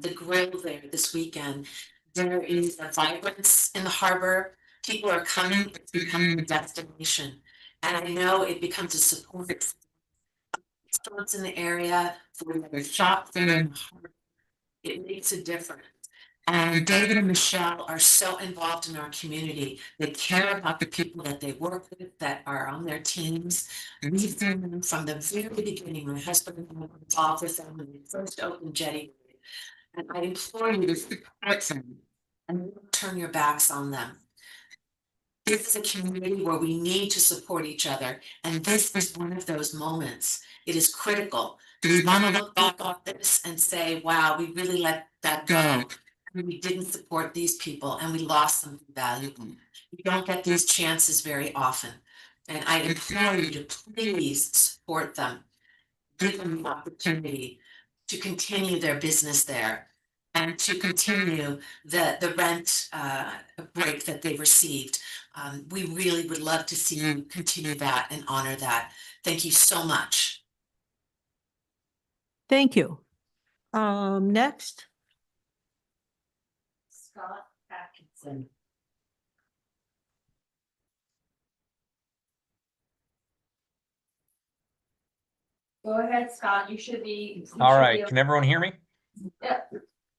the grill there this weekend, there is a vibrance in the harbor. People are coming, it's becoming a destination. And I know it becomes a support for restaurants in the area, for the shop there in the harbor. It makes a difference. And David and Michelle are so involved in our community. They care about the people that they work with, that are on their teams. We've known them from the very beginning. My husband and I were involved with them when they first opened Jetty. And I implore you to support them and don't turn your backs on them. This is a community where we need to support each other. And this is one of those moments. It is critical. Do we want to look back on this and say, wow, we really let that go? We didn't support these people and we lost something valuable. You don't get these chances very often. And I implore you to please support them. Give them the opportunity to continue their business there and to continue the rent break that they received. We really would love to see you continue that and honor that. Thank you so much. Thank you. Next. Scott Atkinson. Go ahead, Scott. You should be. All right. Can everyone hear me? Yep.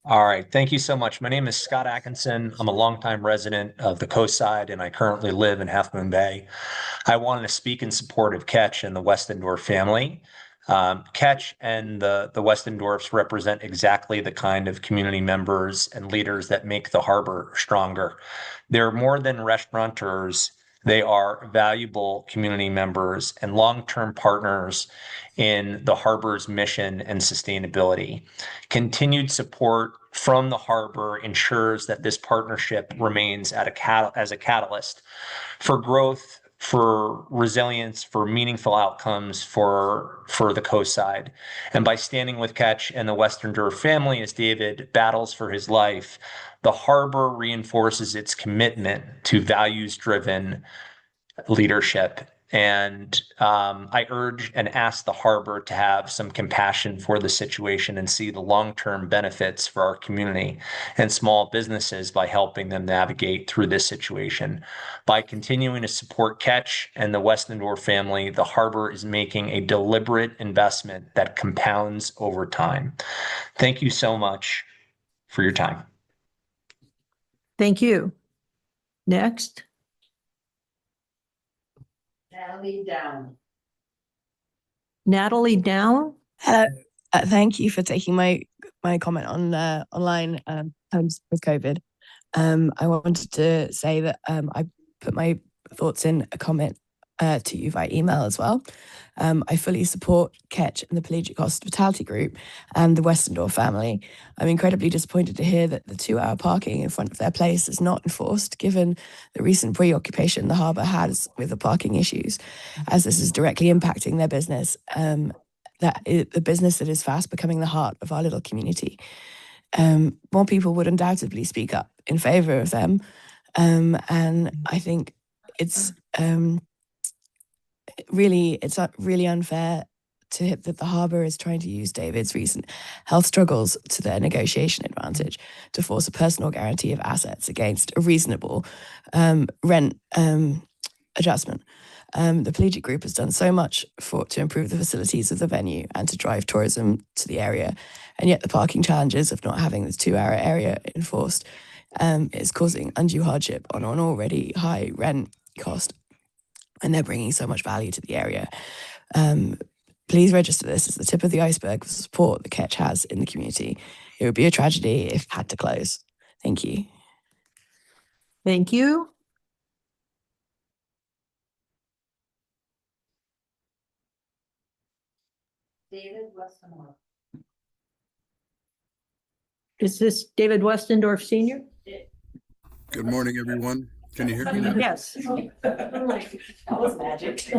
All right. Thank you so much. My name is Scott Atkinson. I'm a longtime resident of the Coast Side, and I currently live in Half Moon Bay. I wanted to speak in support of Ketch and the Westendorf family. Ketch and the Westendorfs represent exactly the kind of community members and leaders that make the harbor stronger. They're more than restaurateurs. They are valuable community members and long-term partners in the harbor's mission and sustainability. Continued support from the harbor ensures that this partnership remains as a catalyst for growth, for resilience, for meaningful outcomes for the Coast Side. And by standing with Ketch and the Westendorf family as David battles for his life, the harbor reinforces its commitment to values-driven leadership. And I urge and ask the harbor to have some compassion for the situation and see the long-term benefits for our community and small businesses by helping them navigate through this situation. By continuing to support Ketch and the Westendorf family, the harbor is making a deliberate investment that compounds over time. Thank you so much for your time. Thank you. Next. Natalie Down. Natalie Down. Hello. Thank you for taking my comment on online times with COVID. I wanted to say that I put my thoughts in a comment to you via email as well. I fully support Ketch and the Pelagic Hospitality Group and the Westendorf family. I'm incredibly disappointed to hear that the 2-hour parking in front of their place is not enforced, given the recent preoccupation the harbour has with the parking issues, as this is directly impacting their business, the business that is fast becoming the heart of our little community. more people would undoubtedly speak up in favor of them. And I think it's really unfair to hit that the harbour is trying to use David's recent health struggles to their negotiation advantage to force a personal guarantee of assets against a reasonable rent adjustment. The Pelagic Group has done so much to improve the facilities of the venue and to drive tourism to the area, and yet the parking challenges of not having this 2-hour area enforced is causing undue hardship on an already high rent cost, and they're bringing so much value to the area. Please register this as the tip of the iceberg of the support the Ketch has in the community. It would be a tragedy if it had to close. Thank you. Thank you. David Westmore. Is this David Westendorf Senior? Good morning, everyone. Can you hear me now? Yes. That was magic.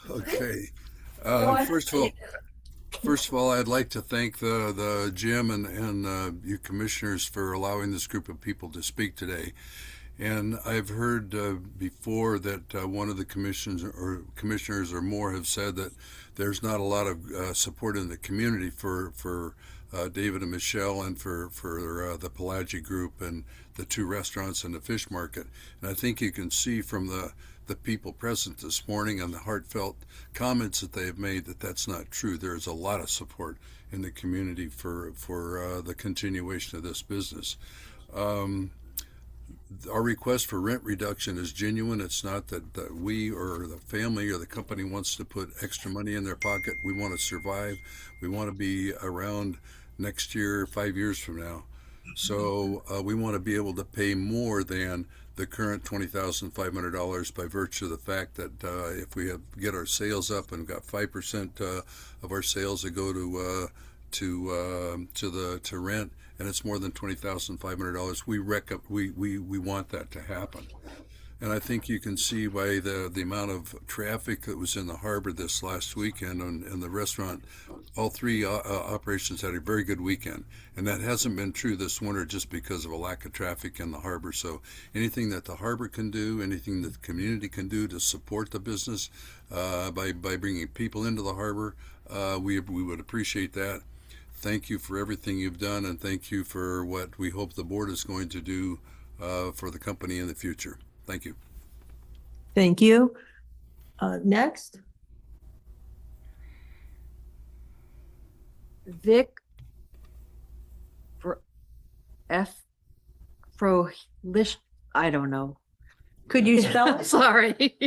Okay. First of all, I'd like to thank the Jim and you commissioners for allowing this group of people to speak today. And I've heard before that one of the commissioners or more have said that there's not a lot of support in the community for David and Michelle and for the Pelagic Group and the 2 restaurants and the fish market. And I think you can see from the people present this morning and the heartfelt comments that they have made that that's not true. There's a lot of support in the community for the continuation of this business. Our request for rent reduction is genuine. It's not that we or the family or the company wants to put extra money in their pocket. We want to survive. We want to be around next year, 5 years from now. So we want to be able to pay more than the current $20,500 by virtue of the fact that if we get our sales up and got 5% of our sales that go to rent, and it's more than $20,500, we want that to happen. And I think you can see by the amount of traffic that was in the harbor this last weekend and the restaurant, all 3 operations had a very good weekend. And that hasn't been true this winter just because of a lack of traffic in the harbor. So anything that the harbor can do, anything that the community can do to support the business by bringing people into the harbor, we would appreciate that. Thank you for everything you've done, and thank you for what we hope the board is going to do for the company in the future. Thank you. Thank you. Next. Vic F. Frohlich, I don't know. Could you spell it? Sorry.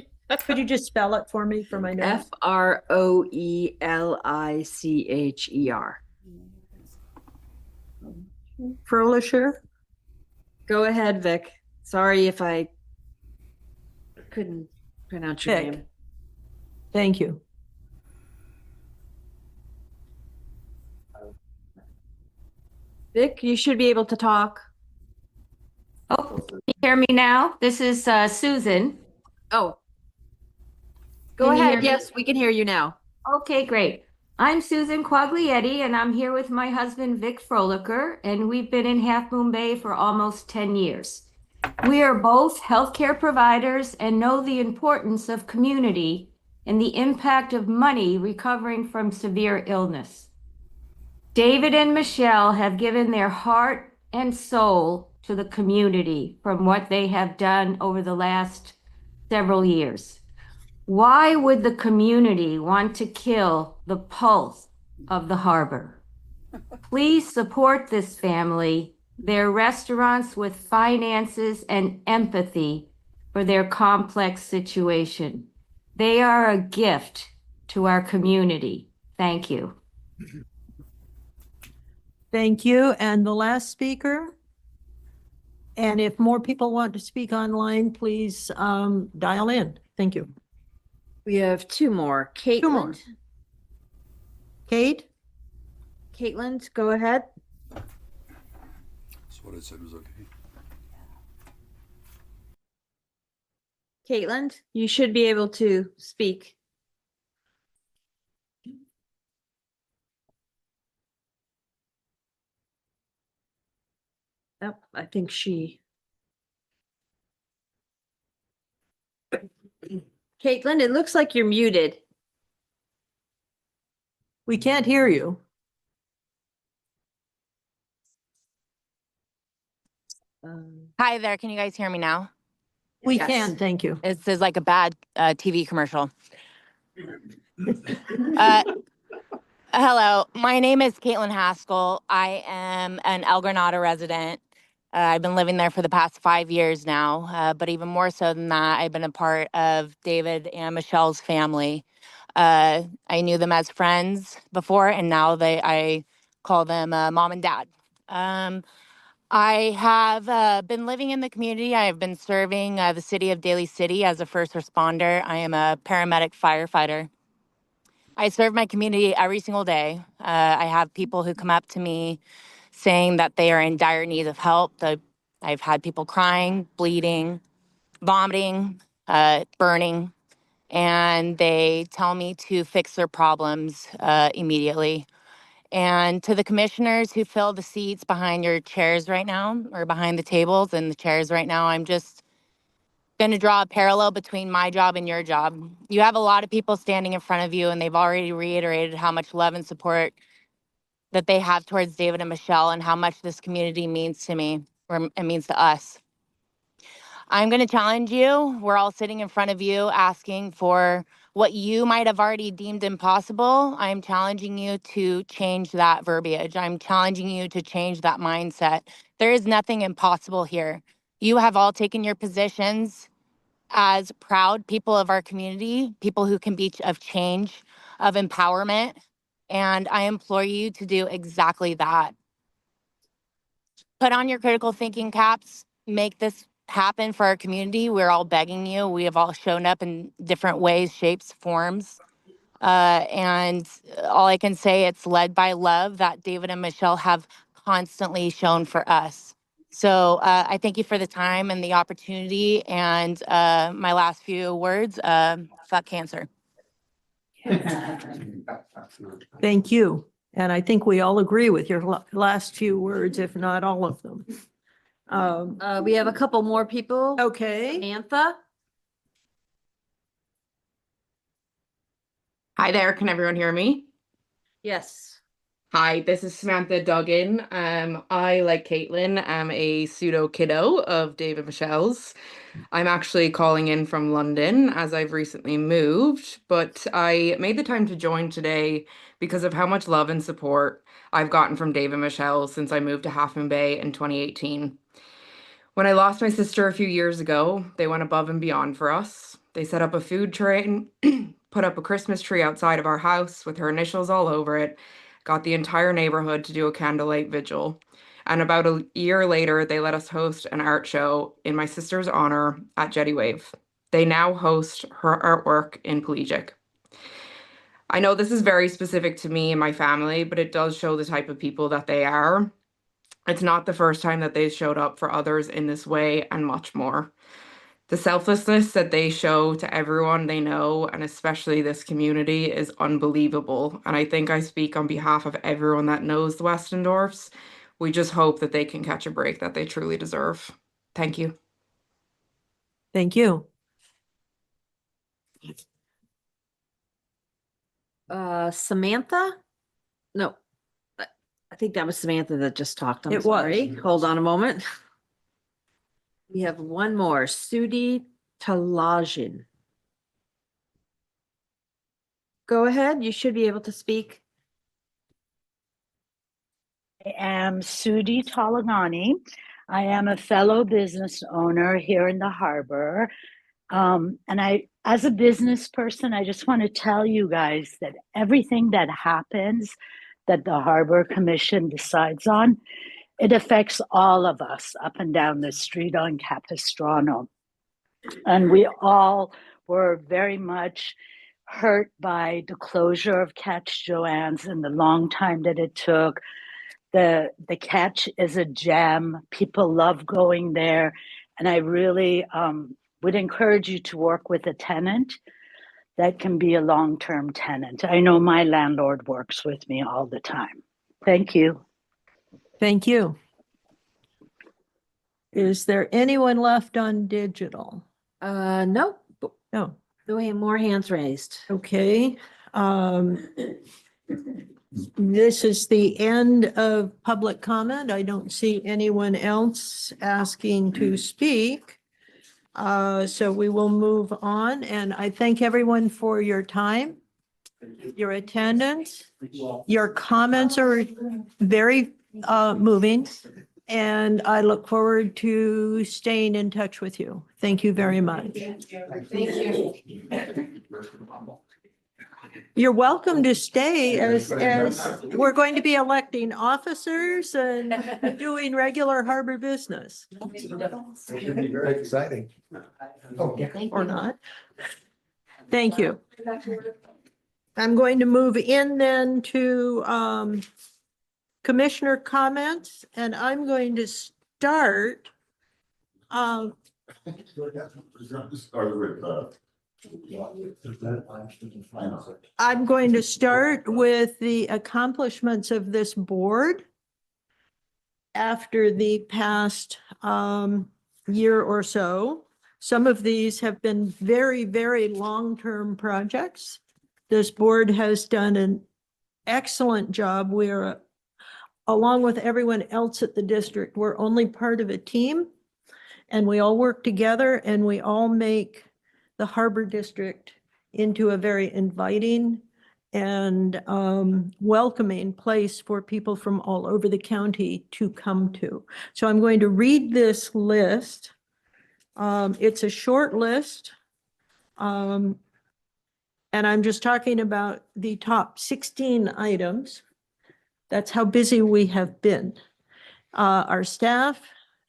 Could you just spell it for me for my notes? Froelicher. Frohlicher? Go ahead, Vic. Sorry if I couldn't pronounce your Vic. name. Thank you. Vic, you should be able to talk. Oh, can you hear me now? This is Susan. Oh. Go Can you hear ahead. me? Yes, we can hear you now. Okay, great. I'm Susan Quaglietti, and I'm here with my husband, Vic Frolicher, and we've been in Half Moon Bay for almost 10 years. We are both healthcare providers and know the importance of community and the impact of money recovering from severe illness. David and Michelle have given their heart and soul to the community from what they have done over the last several years. Why would the community want to kill the pulse of the harbor? Please support this family, their restaurants with finances and empathy for their complex situation. They are a gift to our community. Thank you. Thank you. And the last speaker. And if more people want to speak online, please dial in. Thank you. We have 2 more. Caitlin. 2 more. Kate? Caitlin, go ahead. That's what I said was okay. Caitlin, you should be able to speak. Yep, I think she. Caitlin, it looks like you're muted. We can't hear you. Hi there, can you guys hear me now? We can, thank you. This is like a bad TV commercial. Hello, my name is Caitlin Haskell. I am an El Granada resident. I've been living there for the past 5 years now, but even more so than that, I've been a part of David and Michelle's family. I knew them as friends before, and now I call them mom and dad. I have been living in the community. I have been serving the city of Daly City as a first responder. I am a paramedic firefighter. I serve my community every single day. I have people who come up to me saying that they are in dire need of help. I've had people crying, bleeding, vomiting, burning, and they tell me to fix their problems immediately. And to the commissioners who fill the seats behind your chairs right now, or behind the tables and the chairs right now, I'm just going to draw a parallel between my job and your job. You have a lot of people standing in front of you, and they've already reiterated how much love and support that they have towards David and Michelle and how much this community means to me, or it means to us. I'm going to challenge you. We're all sitting in front of you asking for what you might have already deemed impossible. I'm challenging you to change that verbiage. I'm challenging you to change that mindset. There is nothing impossible here. You have all taken your positions as proud people of our community, people who can be of change, of empowerment, and I implore you to do exactly that. Put on your critical thinking caps, make this happen for our community. We're all begging you. We have all shown up in different ways, shapes, forms. And all I can say, it's led by love that David and Michelle have constantly shown for us. So I thank you for the time and the opportunity. And my last few words, fuck cancer. Thank you. And I think we all agree with your last few words, if not all of them. We have a couple more people. Okay. Samantha? Hi there, can everyone hear me? Yes. Hi, this is Samantha Duggan. I, like Caitlin, am a pseudo kiddo of David Michelle's. I'm actually calling in from London as I've recently moved, but I made the time to join today because of how much love and support I've gotten from David Michelle since I moved to Half Moon Bay in 2018. When I lost my sister a few years ago, they went above and beyond for us. They set up a food train, put up a Christmas tree outside of our house with her initials all over it, got the entire neighborhood to do a candlelight vigil. And about a year later, they let us host an art show in my sister's honor at Jetty Wave. They now host her artwork in Pelagic. I know this is very specific to me and my family, but it does show the type of people that they are. It's not the first time that they showed up for others in this way and much more. The selflessness that they show to everyone they know, and especially this community, is unbelievable. And I think I speak on behalf of everyone that knows the Westendorfs. We just hope that they can catch a break that they truly deserve. Thank you. Thank you. Samantha? No, I think that was Samantha that just talked. I'm It was. sorry. Hold on a moment. We have one more, Sudi Talajin. Go ahead, you should be able to speak. I am Sudi Talagani. I am a fellow business owner here in the harbor. As a business person, I just want to tell you guys that everything that happens that the Harbor Commission decides on, it affects all of us up and down the street on Capistrano. And we all were very much hurt by the closure of Catch Joanne's and the long time that it took. The Catch is a gem. People love going there. And I really would encourage you to work with a tenant that can be a long-term tenant. I know my landlord works with me all the time. Thank you. Thank you. Is there anyone left on digital? Nope. No. We have more hands raised. Okay. This is the end of public comment. I don't see anyone else asking to speak. So we will move on, and I thank everyone for your time, your attendance. Your comments are very moving, and I look forward to staying in touch with you. Thank you very much. Thank you. You're welcome to stay as we're going to be electing officers and doing regular harbor business. It's gonna be very exciting. Or not. Thank you. I'm going to move in then to commissioner comments, and I'm going to start. Start with, I'm going to start with the accomplishments of this board after the past year or so. Some of these have been very, very long-term projects. This board has done an excellent job. We're, along with everyone else at the district, we're only part of a team, and we all work together, and we all make the Harbor District into a very inviting and welcoming place for people from all over the county to come to. So I'm going to read this list. It's a short list. And I'm just talking about the top 16 items. That's how busy we have been. Our staff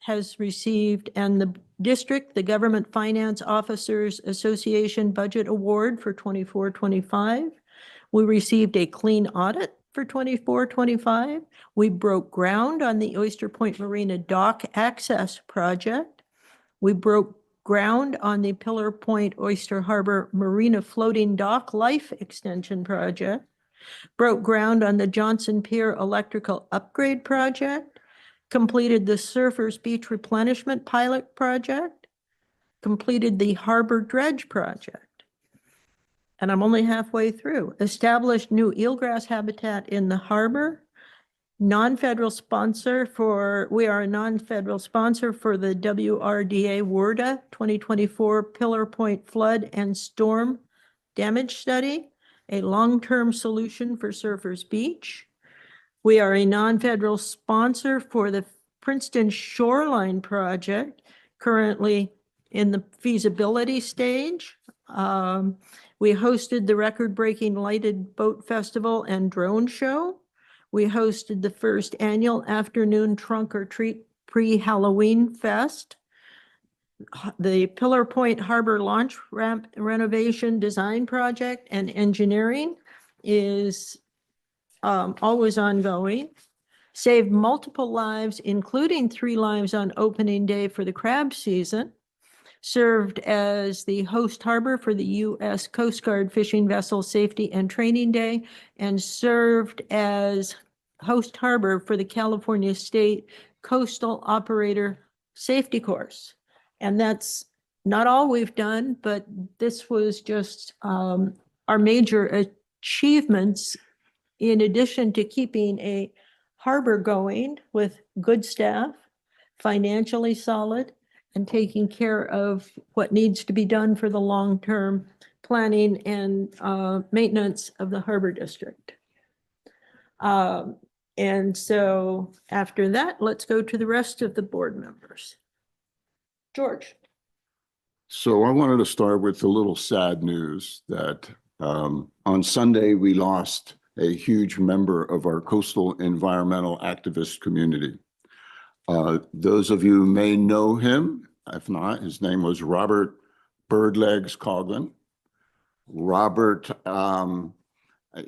has received, and the district, the Government Finance Officers Association Budget Award for 24-25. We received a clean audit for 24-25. We broke ground on the Oyster Point Marina Dock Access Project. We broke ground on the Pillar Point Oyster Harbor Marina Floating Dock Life Extension Project. Broke ground on the Johnson Pier Electrical Upgrade Project. Completed the Surfers Beach Replenishment Pilot Project. Completed the Harbor Dredge Project. And I'm only halfway through. Established new eelgrass habitat in the harbor. Non-federal sponsor for, we are a non-federal sponsor for the WRDA WRDA 2024 Pillar Point Flood and Storm Damage Study, a long-term solution for Surfers Beach. We are a non-federal sponsor for the Princeton Shoreline Project, currently in the feasibility stage. We hosted the record-breaking Lighted Boat Festival and Drone Show. We hosted the first annual afternoon trunk or treat pre-Halloween fest. The Pillar Point Harbor Launch Ramp Renovation Design Project and Engineering is always ongoing. Saved multiple lives, including 3 lives on opening day for the crab season. Served as the host harbor for the U.S. Coast Guard Fishing Vessel Safety and Training Day, and served as host harbor for the California State Coastal Operator Safety Course. And that's not all we've done, but this was just our major achievements, in addition to keeping a harbor going with good staff, financially solid, and taking care of what needs to be done for the long-term planning and maintenance of the harbor district. And so after that, let's go to the rest of the board members. George. So I wanted to start with a little sad news that on Sunday, we lost a huge member of our coastal environmental activist community. Those of you may know him. If not, his name was Robert Birdlegs Coughlin. Robert,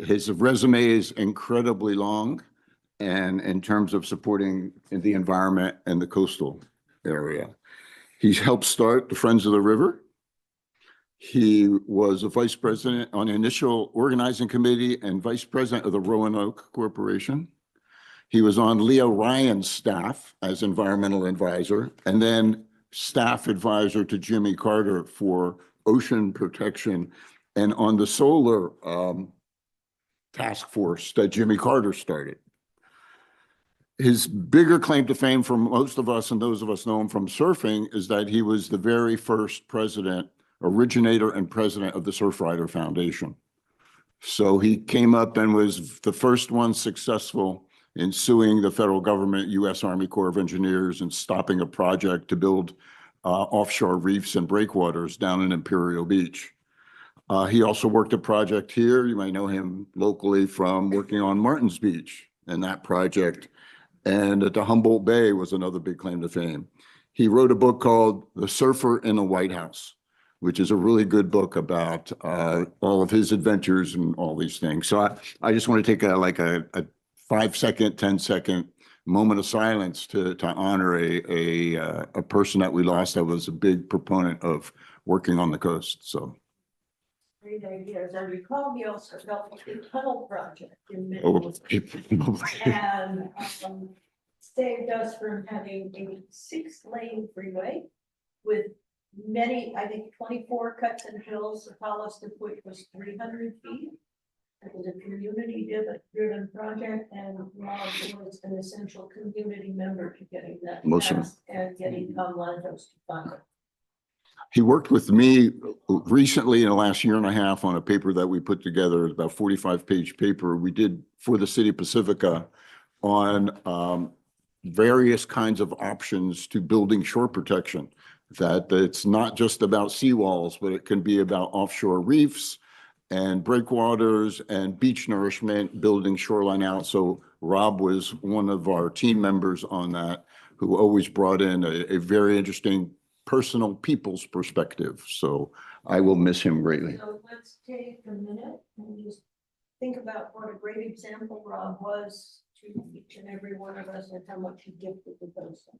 his resume is incredibly long, and in terms of supporting the environment and the coastal area. He's helped start the Friends of the River. He was a vice president on the initial organizing committee and vice president of the Roanoke Corporation. He was on Leo Ryan's staff as environmental advisor, and then staff advisor to Jimmy Carter for ocean protection, and on the solar task force that Jimmy Carter started. His bigger claim to fame for most of us, and those of us know him from surfing, is that he was the very first originator and president of the Surfrider Foundation. So he came up and was the first one successful in suing the federal government, U.S. Army Corps of Engineers, and stopping a project to build offshore reefs and breakwaters down in Imperial Beach. He also worked a project here. You might know him locally from working on Martins Beach and that project. And at the Humboldt Bay was another big claim to fame. He wrote a book called The Surfer in the White House, which is a really good book about all of his adventures and all these things. So I just want to take a 5-second, 10-second moment of silence to honor a person that we lost that was a big proponent of working on the coast. So. Great idea. As I recall, he also helped with the tunnel project in Oh, Midwest. And saved us from having a 6-lane freeway with many, I think 24 cuts and fills, the tallest of which was 300 feet. It was a community-driven project, and Rob was an essential community member to getting that passed and getting Lantos to fund it. He worked with me recently in the last year and a half on a paper that we put together, about 45-page paper we did for the city of Pacifica on various kinds of options to building shore protection. That it's not just about seawalls, but it can be about offshore reefs and breakwaters and beach nourishment, building shoreline out. So Rob was one of our team members on that, who always brought in a very interesting personal people's perspective. So I will miss him greatly. So let's take a minute and just think about what a great example Rob was to each and every one of us and how much he gifted the coast.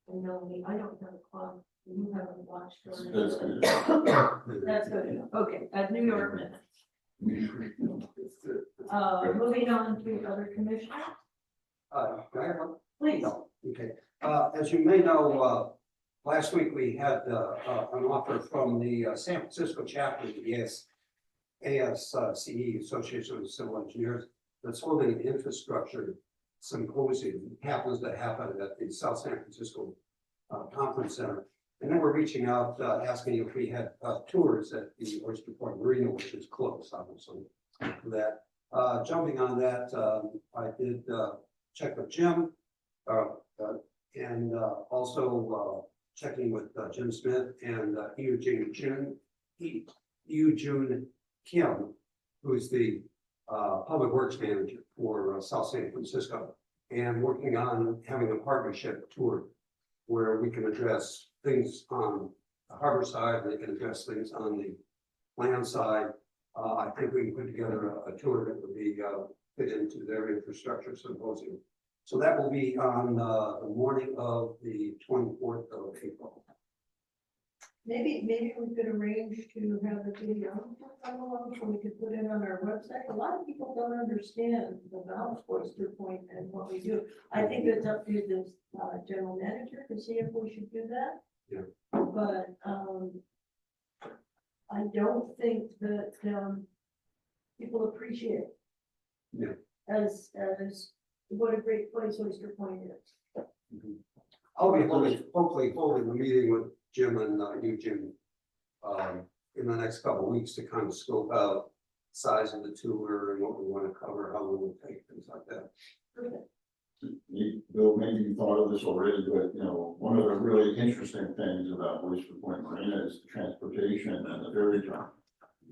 I don't have a clock. You haven't watched. That's good. That's good enough. Okay, at New York minutes. Moving on to other commissioners. Please. No, okay. As you may know, last week we had an offer from the San Francisco chapter of the ASCE, Association of Civil Engineers, that's holding an infrastructure symposium. It happens to happen at the South San Francisco Conference Center. And then we're reaching out, asking if we had tours at the Oyster Point Marina, which is close, obviously, for that. Jumping on that, I did check with Jim and also checking with Jim Smith and Eugene Kim, who's the Public Works Manager for South San Francisco, and working on having a partnership tour where we can address things on the harbor side, they can address things on the land side. I think we can put together a tour that would be fit into their infrastructure symposium. So that will be on the morning of the 24th of April. Maybe we could arrange to have a video come along so we could put it on our website. A lot of people don't understand about Oyster Point and what we do. I think it's up to the general manager to see if we should do that. Yeah. But I don't think that people appreciate it. Yeah. As what a great place Oyster Point is. Mm-hmm. I'll be hopefully holding a meeting with Jim and Eugene in the next couple of weeks to kind of scope out size of the tour and what we want to cover, how long we'll take, things like that. Bill, maybe you thought of this already, but one of the really interesting things about Oyster Point Marina is the transportation and the ferry terminal.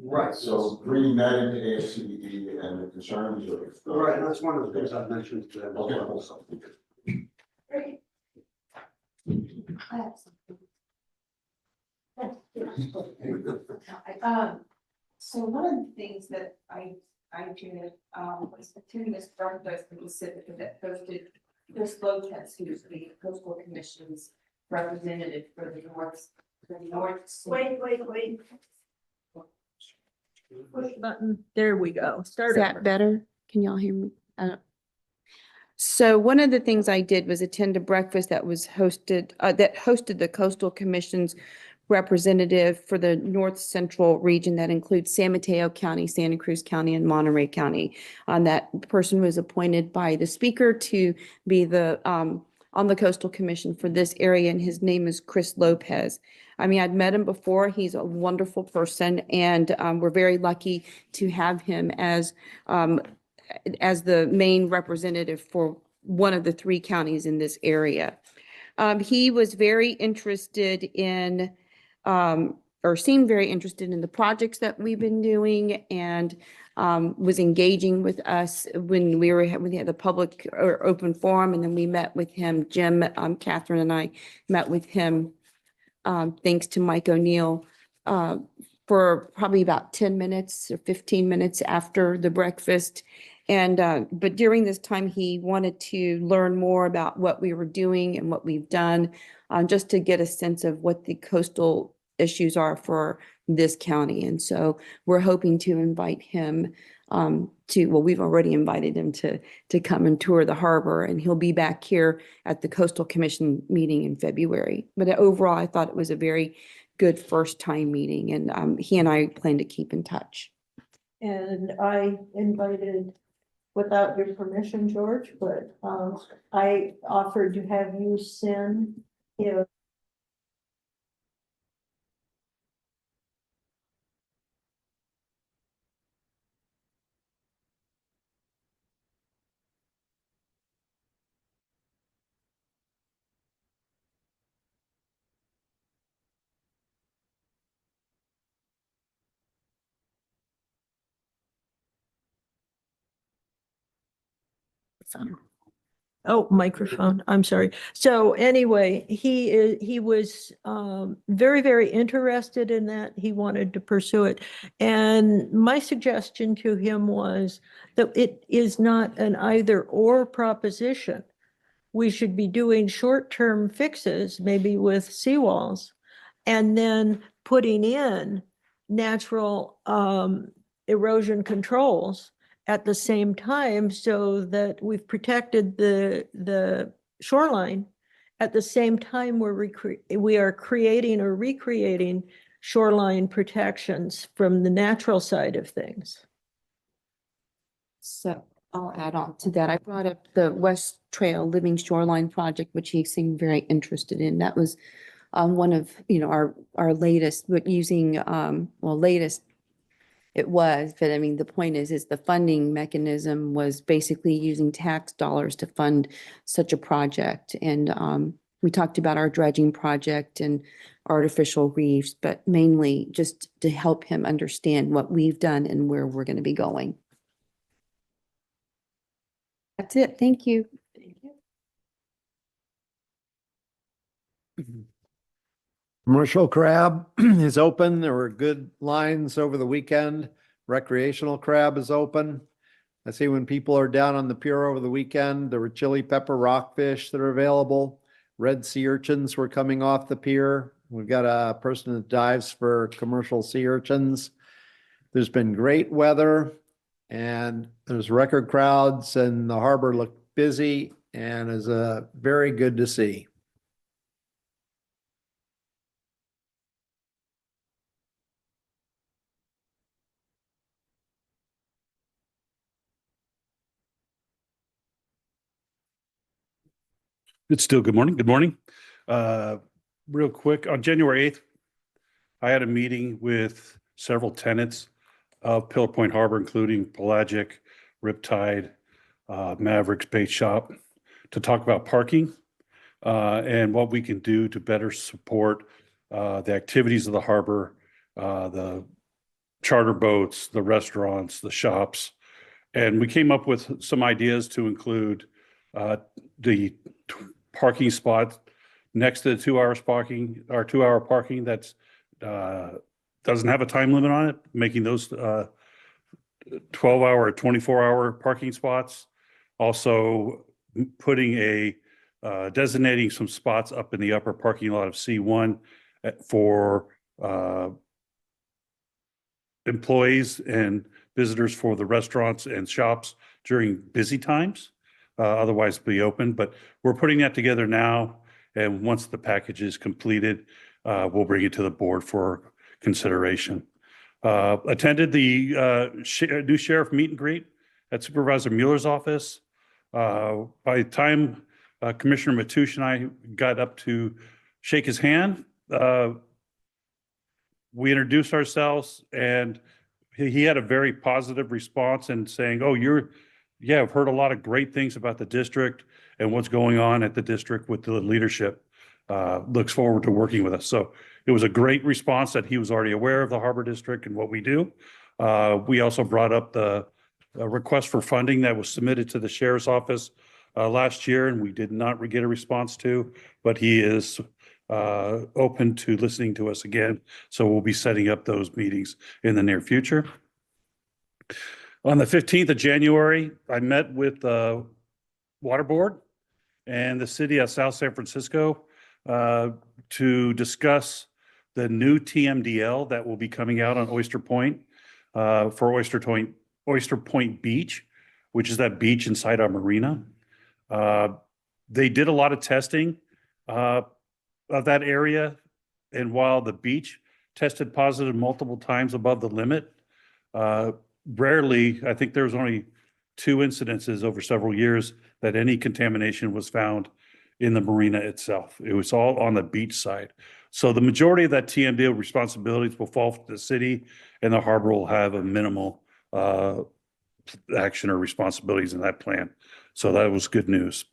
Right. So bringing that into ASCE and the concerns of. Right, and that's one of the things I mentioned to them. Okay. Also. Great. So one of the things that I did was attend this Northwest Pacific that hosted Chris Lopez, who's the Coastal Commission's representative for the Wait. Push button. There we go. Start Is that over. better? Can y'all hear me? So one of the things I did was attend a breakfast that was hosted, that hosted the Coastal Commission's representative for the North Central region that includes San Mateo County, Santa Cruz County, and Monterey County. That person was appointed by the speaker to be the on the Coastal Commission for this area, and his name is Chris Lopez. I mean, I'd met him before. He's a wonderful person, and we're very lucky to have him as the main representative for one of the 3 counties in this area. He was very interested in, or seemed very interested in the projects that we've been doing, and was engaging with us when we had the public or open forum, and then we met with him. Jim, Catherine and I met with him, thanks to Mike O'Neill, for probably about 10 minutes or 15 minutes after the breakfast. And but during this time, he wanted to learn more about what we were doing and what we've done, just to get a sense of what the coastal issues are for this county. And so we're hoping to invite him well, we've already invited him to come and tour the harbor, and he'll be back here at the Coastal Commission meeting in February. But overall, I thought it was a very good first time meeting, and he and I plan to keep in touch. And I invited, without your permission, George, but I offered to have you send, oh, microphone, I'm sorry. So anyway, he was very, very interested in that. He wanted to pursue it. And my suggestion to him was that it is not an either or proposition. We should be doing short-term fixes, maybe with seawalls, and then putting in natural erosion controls at the same time, so that we've protected the shoreline. At the same time, we are creating or recreating shoreline protections from the natural side of things. So I'll add on to that. I brought up the West Trail Living Shoreline Project, which he seemed very interested in. That was one of, our latest, but using, latest it was, but I mean, the point is the funding mechanism was basically using tax dollars to fund such a project. And we talked about our dredging project and artificial reefs, but mainly just to help him understand what we've done and where we're going to be going. That's it. Thank you. Commercial crab is open. There were good lines over the weekend. Recreational crab is open. I see when people are down on the pier over the weekend, there were chili pepper rockfish that are available. Red sea urchins were coming off the pier. We've got a person that dives for commercial sea urchins. There's been great weather and there's record crowds, and the harbor looked busy and is very good to see. It's still good morning. Good morning. Real quick, on January 8th, I had a meeting with several tenants of Pillar Point Harbor, including Pelagic, Riptide, Mavericks Bait Shop, to talk about parking and what we can do to better support the activities of the harbor, the charter boats, the restaurants, the shops. And we came up with some ideas to include the parking spot next to the 2 hours parking, or 2 hour parking that's doesn't have a time limit on it, making those 12-hour or 24-hour parking spots. Also putting designating some spots up in the upper parking lot of C1 for employees and visitors for the restaurants and shops during busy times, otherwise be open. But we're putting that together now. And once the package is completed, we'll bring it to the board for consideration. Attended the new sheriff meet and greet at Supervisor Mueller's office. By the time Commissioner Matoush and I got up to shake his hand, we introduced ourselves, and he had a very positive response and saying, "Oh, yeah, I've heard a lot of great things about the district and what's going on at the district with the leadership. Looks forward to working with us." So it was a great response that he was already aware of the Harbor District and what we do. We also brought up the request for funding that was submitted to the sheriff's office last year, and we did not get a response to, but he is open to listening to us again. So we'll be setting up those meetings in the near future. On the 15th of January, I met with the Water Board and the city of South San Francisco to discuss the new TMDL that will be coming out on Oyster Point for Oyster Point Beach, which is that beach inside our marina. They did a lot of testing of that area, and while the beach tested positive multiple times above the limit, rarely, I think there was only 2 incidences over several years that any contamination was found in the marina itself. It was all on the beach side. So the majority of that TMDL responsibilities will fall to the city, and the harbor will have a minimal action or responsibilities in that plan. So that was good news.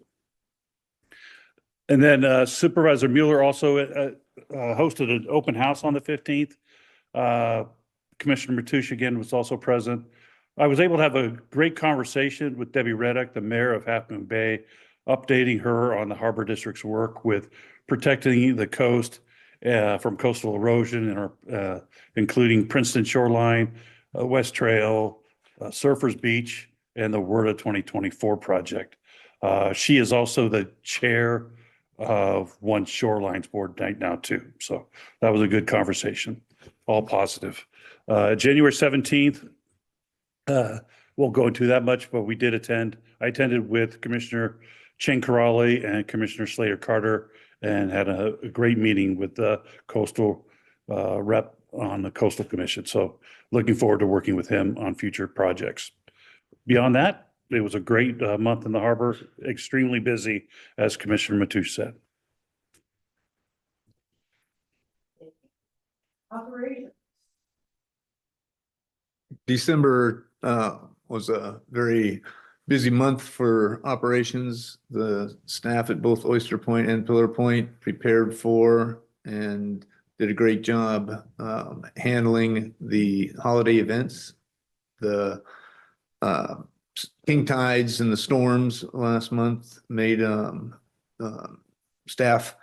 And then Supervisor Mueller also hosted an open house on the 15th. Commissioner Matoush again was also present. I was able to have a great conversation with Debbie Reddick, the mayor of Half Moon Bay, updating her on the Harbor District's work with protecting the coast from coastal erosion, and including Princeton Shoreline, West Trail, Surfers Beach, and the WERDA 2024 project. She is also the chair of One Shorelines Board right now too. So that was a good conversation, all positive. January 17th, won't go into that much, but we did attend. I attended with Commissioner Chen Corrali and Commissioner Slater Carter, and had a great meeting with the coastal rep on the Coastal Commission. So looking forward to working with him on future projects. Beyond that, it was a great month in the harbor, extremely busy, as Commissioner Matoush said. December was a very busy month for operations. The staff at both Oyster Point and Pillar Point prepared for and did a great job handling the holiday events. The king tides and the storms last month made staff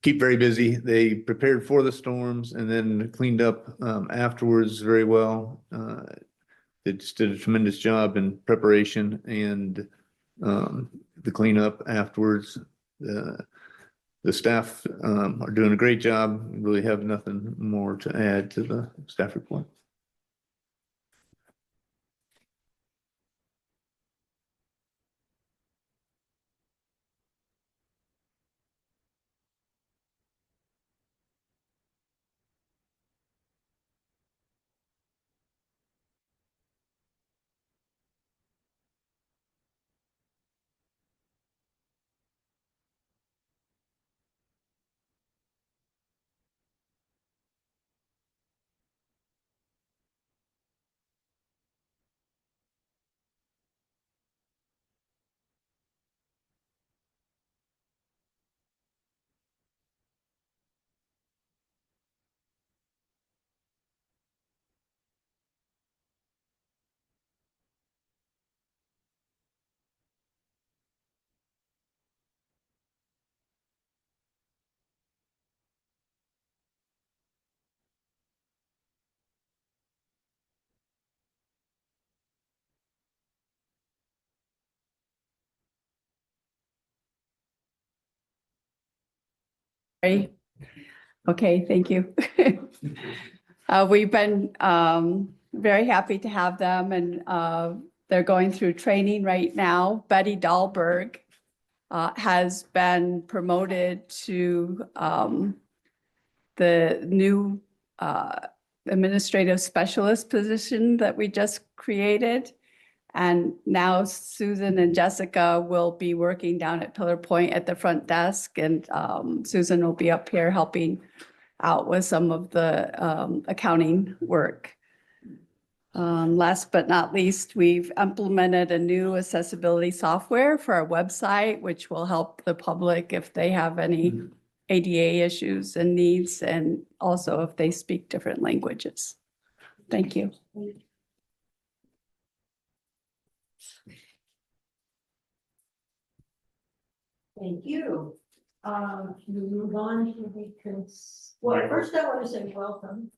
keep very busy. They prepared for the storms and then cleaned up afterwards very well. They just did a tremendous job in preparation and the cleanup afterwards. The staff are doing a great job. Really have nothing more to add to the staff report. Okay, thank you. We've been very happy to have them, and they're going through training right now. Betty Dahlberg has been promoted to the new administrative specialist position that we just created. And now Susan and Jessica will be working down at Pillar Point at the front desk, and Susan will be up here helping out with some of the accounting work. Last but not least, we've implemented a new accessibility software for our website, which will help the public if they have any ADA issues and needs, and also if they speak different languages. Thank you. Thank you. We move on to the well, first I want to say welcome.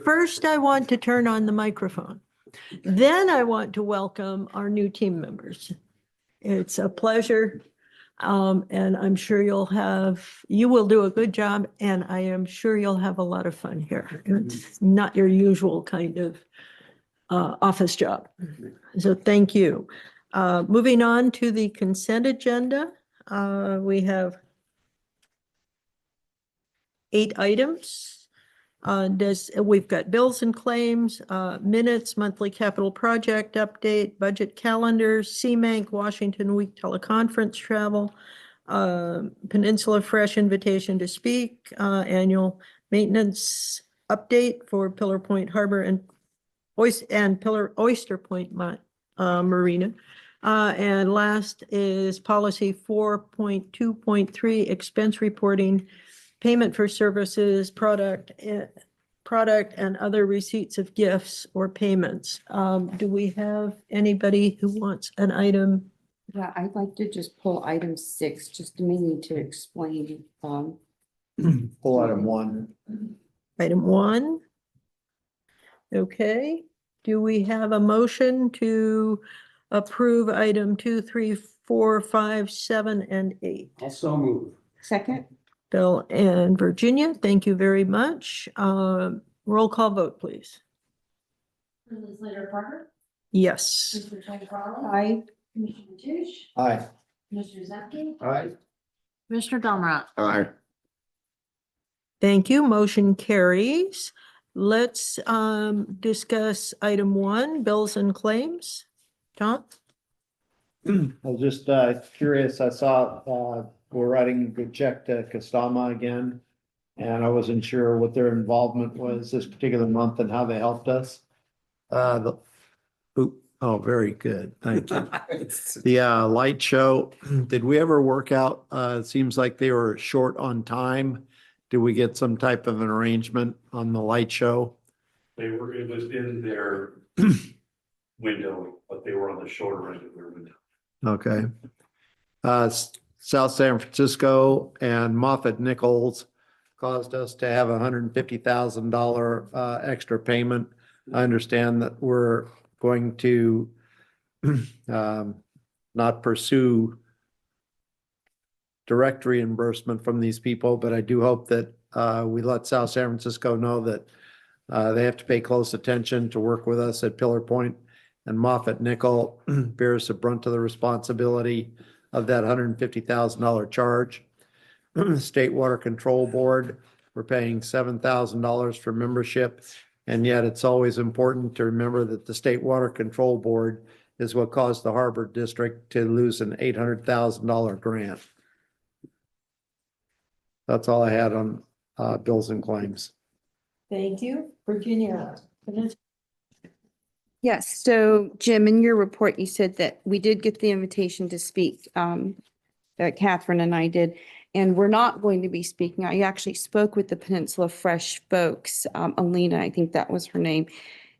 First, I want to turn on the microphone. Then I want to welcome our new team members. It's a pleasure. And I'm sure you will do a good job, and I am sure you'll have a lot of fun here. It's not your usual kind of office job. So thank you. Moving on to the consent agenda, we have 8 items. We've got bills and claims, minutes, monthly capital project update, budget calendars, CMANC, Washington Week teleconference travel, Peninsula Fresh invitation to speak, annual maintenance update for Pillar Point Harbor and Oyster Point Marina. And last is policy 4.2.3 expense reporting, payment for services, product and other receipts of gifts or payments. Do we have anybody who wants an item? Yeah, I'd like to just pull item 6, just mainly to explain. Pull item 1. Item 1. Okay. Do we have a motion to approve item 2, 3, 4, 5, 7, and 8? Also move. Second. Bill and Virginia, thank you very much. Roll call vote, please. Mrs. Slater Parker, Yes. Mr. Tony Carl. Aye. Commissioner Tisch, Aye. Mr. Zepke, Aye. Commissioner Delmeront. Aye. Thank you. Motion carries. Let's discuss item 1, bills and claims. John? I was just curious, I saw we're writing a good check to Kastama again, and I wasn't sure what their involvement was this particular month and how they helped us. Oh, very good, thank you. The light show, did we ever work out, it seems like they were short on time. Did we get some type of an arrangement on the light show? It was in their window, but they were on the shorter end of their window. Okay. South San Francisco and Moffett Nichols caused us to have $150,000 extra payment. I understand that we're going to not pursue direct reimbursement from these people, but I do hope that we let South San Francisco know that they have to pay close attention to work with us at Pillar Point, and Moffett Nickel bears the brunt of the responsibility of that $150,000 charge. State Water Control Board, we're paying $7,000 for membership, and yet it's always important to remember that the State Water Control Board is what caused the Harbor District to lose an $800,000 grant. That's all I had on bills and claims. Thank you. Virginia? Yes, so Jim, in your report, you said that we did get the invitation to speak, that Catherine and I did, and we're not going to be speaking. I actually spoke with the Peninsula Fresh folks, Alina, I think that was her name.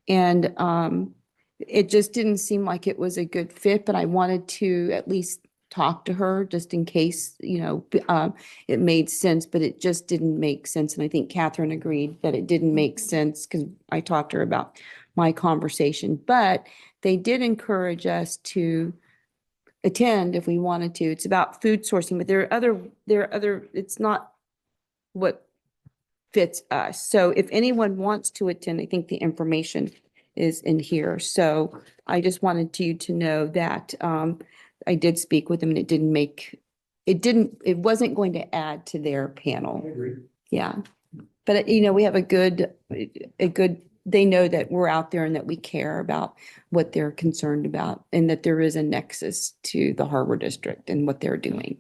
And it just didn't seem like it was a good fit, but I wanted to at least talk to her just in case, it made sense, but it just didn't make sense. And I think Catherine agreed that it didn't make sense because I talked to her about my conversation, but they did encourage us to attend if we wanted to. It's about food sourcing, but there are other, it's not what fits us. So if anyone wants to attend, I think the information is in here. So I just wanted you to know that I did speak with them and it wasn't going to add to their panel. Yeah. But we have a good, they know that we're out there and that we care about what they're concerned about and that there is a nexus to the Harbor District and what they're doing.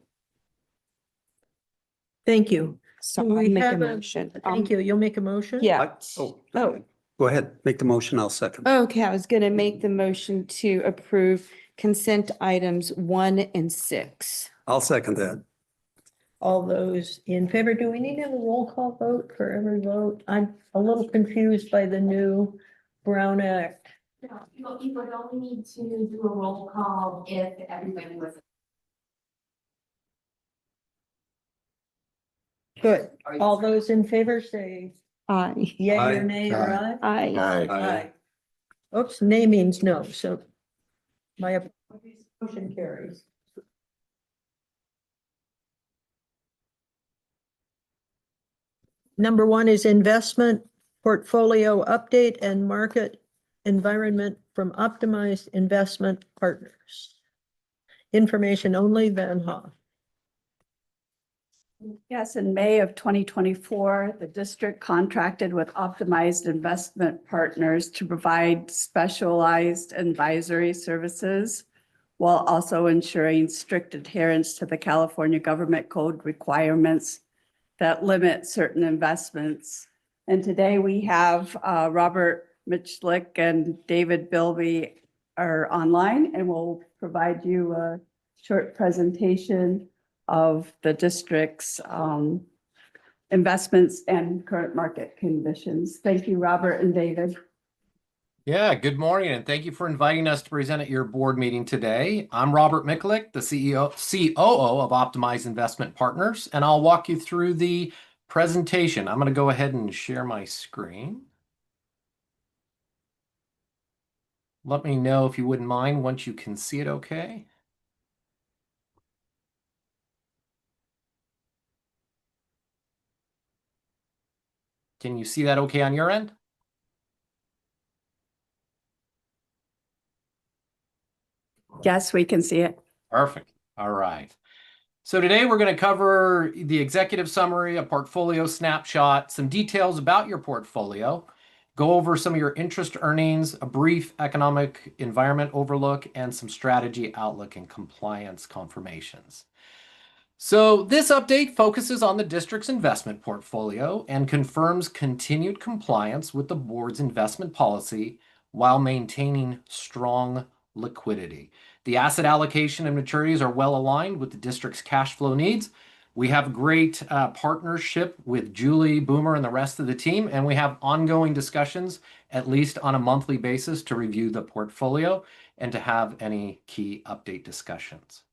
Thank you. So Do we I'll make a have motion. Thank you. You'll make a motion? Yeah. Oh, Oh, go ahead, make the motion, I'll second. okay. I was going to make the motion to approve consent items 1 and 6. I'll second that. All those in favor, do we need to have a roll call vote for every vote? I'm a little confused by the new Brown Act. No, you would only need to do a roll call if everybody was. Good. All those in favor say Aye. yay Aye. or nay or aye? Aye. Aye. Oops, nay means no, so my motion carries. Number 1 is investment portfolio update and market environment from optimized investment partners. Information only, Van Hoff. Yes, in May of 2024, the district contracted with Optimized Investment Partners to provide specialized advisory services while also ensuring strict adherence to the California Government Code requirements that limit certain investments. And today we have Robert Mitchlick and David Bilby are online and will provide you a short presentation of the district's investments and current market conditions. Thank you, Robert and David. Yeah, good morning, and thank you for inviting us to present at your board meeting today. I'm Robert Michalik, the COO of Optimized Investment Partners, and I'll walk you through the presentation. I'm going to go ahead and share my screen. Let me know if you wouldn't mind once you can see it okay. Can you see that okay on your end? Yes, we can see it. Perfect. All right. So today we're going to cover the executive summary, a portfolio snapshot, some details about your portfolio, go over some of your interest earnings, a brief economic environment overlook, and some strategy outlook and compliance confirmations. So this update focuses on the district's investment portfolio and confirms continued compliance with the board's investment policy while maintaining strong liquidity. The asset allocation and maturities are well aligned with the district's cash flow needs. We have great partnership with Julie, Boomer, and the rest of the team, and we have ongoing discussions, at least on a monthly basis, to review the portfolio and to have any key update discussions.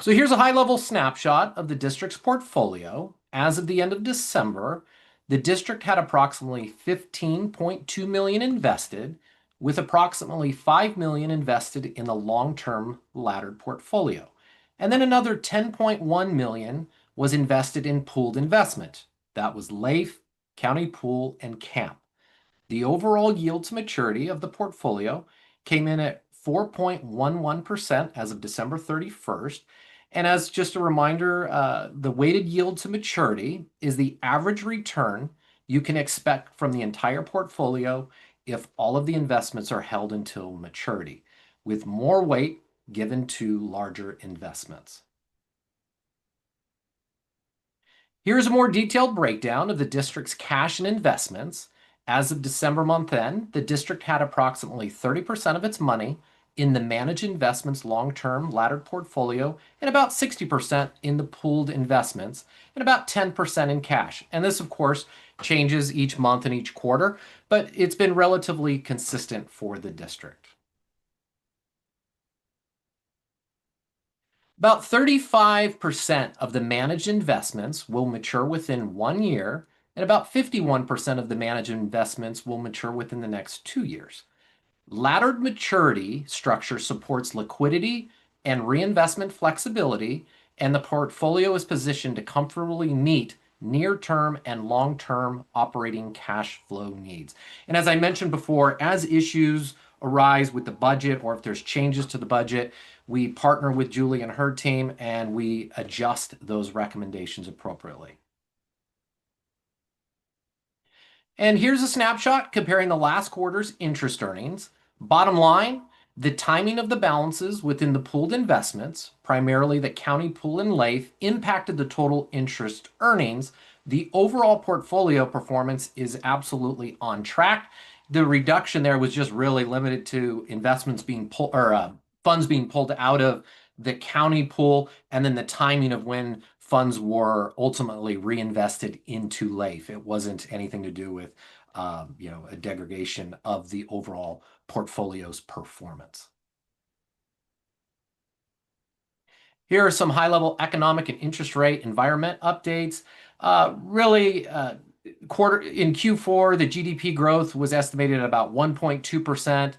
So here's a high-level snapshot of the district's portfolio. As of the end of December, the district had approximately $15.2 million invested, with approximately $5 million invested in the long-term laddered portfolio. And then another $10.1 million was invested in pooled investment. That was LAIF, County Pool, and Camp. The overall yield to maturity of the portfolio came in at 4.11% as of December 31st. And as just a reminder, the weighted yield to maturity is the average return you can expect from the entire portfolio if all of the investments are held until maturity, with more weight given to larger investments. Here's a more detailed breakdown of the district's cash and investments. As of December month end, the district had approximately 30% of its money in the managed investments long-term laddered portfolio and about 60% in the pooled investments and about 10% in cash. And this, of course, changes each month and each quarter, but it's been relatively consistent for the district. About 35% of the managed investments will mature within 1 year, and about 51% of the managed investments will mature within the next 2 years. Laddered maturity structure supports liquidity and reinvestment flexibility, and the portfolio is positioned to comfortably meet near-term and long-term operating cash flow needs. And as I mentioned before, as issues arise with the budget or if there's changes to the budget, we partner with Julie and her team and we adjust those recommendations appropriately. And here's a snapshot comparing the last quarter's interest earnings. Bottom line, the timing of the balances within the pooled investments, primarily the county pool and LAIF, impacted the total interest earnings. The overall portfolio performance is absolutely on track. The reduction there was just really limited to investments being pulled or funds being pulled out of the county pool, and then the timing of when funds were ultimately reinvested into LAIF. It wasn't anything to do with a degradation of the overall portfolio's performance. Here are some high-level economic and interest rate environment updates. In Q4, the GDP growth was estimated at about 1.2%.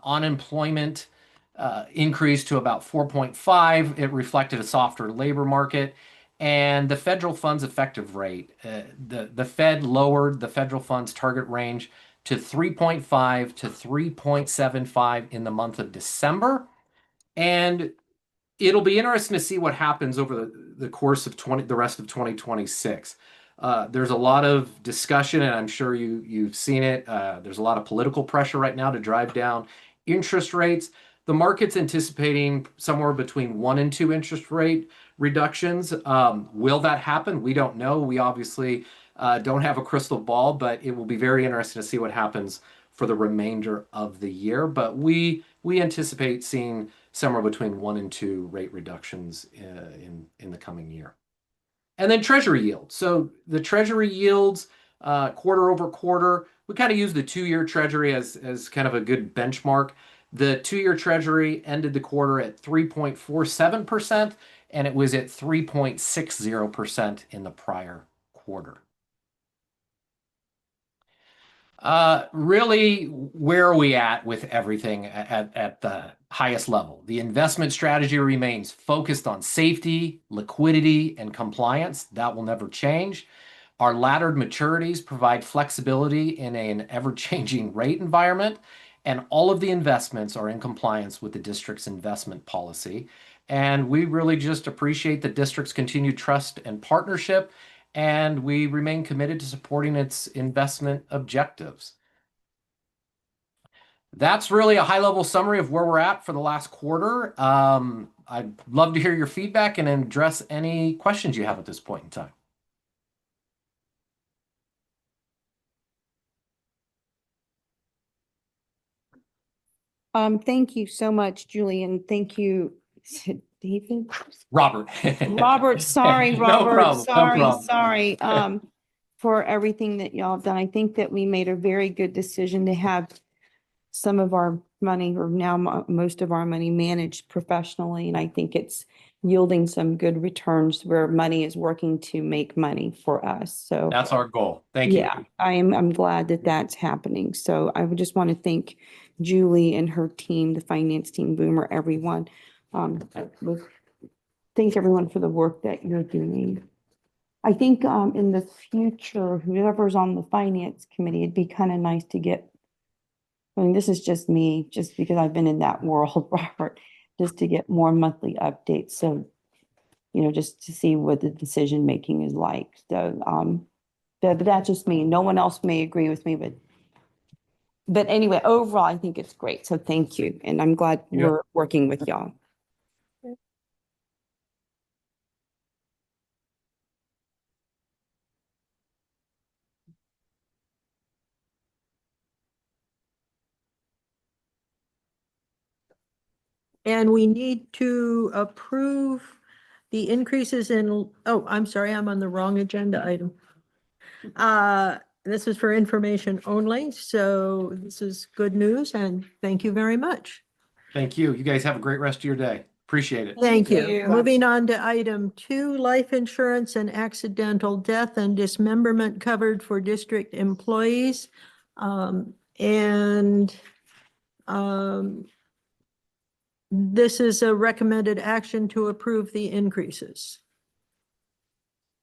Unemployment increased to about 4.5%. It reflected a softer labor market. And the federal funds effective rate, the Fed lowered the federal funds target range to 3.5 to 3.75 in the month of December. And it'll be interesting to see what happens over the course of the rest of 2026. There's a lot of discussion, and I'm sure you've seen it. There's a lot of political pressure right now to drive down interest rates. The market's anticipating somewhere between 1 and 2 interest rate reductions. Will that happen? We don't know. We obviously don't have a crystal ball, but it will be very interesting to see what happens for the remainder of the year. But we anticipate seeing somewhere between 1 and 2 rate reductions in the coming year. And then Treasury yield. So the Treasury yields quarter over quarter, we kind of use the 2-year Treasury as kind of a good benchmark. The 2-year Treasury ended the quarter at 3.47%, and it was at 3.60% in the prior quarter. Really, where are we at with everything at the highest level? The investment strategy remains focused on safety, liquidity, and compliance. That will never change. Our laddered maturities provide flexibility in an ever-changing rate environment, and all of the investments are in compliance with the district's investment policy. And we really just appreciate the district's continued trust and partnership, and we remain committed to supporting its investment objectives. That's really a high-level summary of where we're at for the last quarter. I'd love to hear your feedback and address any questions you have at this point in time. Thank you so much, Julie, and thank you, David? Robert. Robert, sorry, No Robert, problem, no problem. sorry, for everything that y'all have done. I think that we made a very good decision to have some of our money, or now most of our money, managed professionally, and I think it's yielding some good returns where money is working to make money for us. So That's our goal. Thank you. yeah, I'm glad that that's happening. So I would just want to thank Julie and her team, the finance team, Boomer, everyone. Thank everyone for the work that you're doing. I think in the future, whoever's on the finance committee, it'd be kind of nice to get, I mean, this is just me, just because I've been in that world, Robert, just to get more monthly updates. So, just to see what the decision making is like. So, but that's just me. No one else may agree with me, but anyway, overall, I think it's great. So thank you. And I'm glad we're working with y'all. And we need to approve the increases in, oh, I'm sorry, I'm on the wrong agenda item. This is for information only, so this is good news, and thank you very much. Thank you. You guys have a great rest of your day. Appreciate it. Thank you. Moving on to item 2, life insurance and accidental death and dismemberment covered for district employees. And This is a recommended action to approve the increases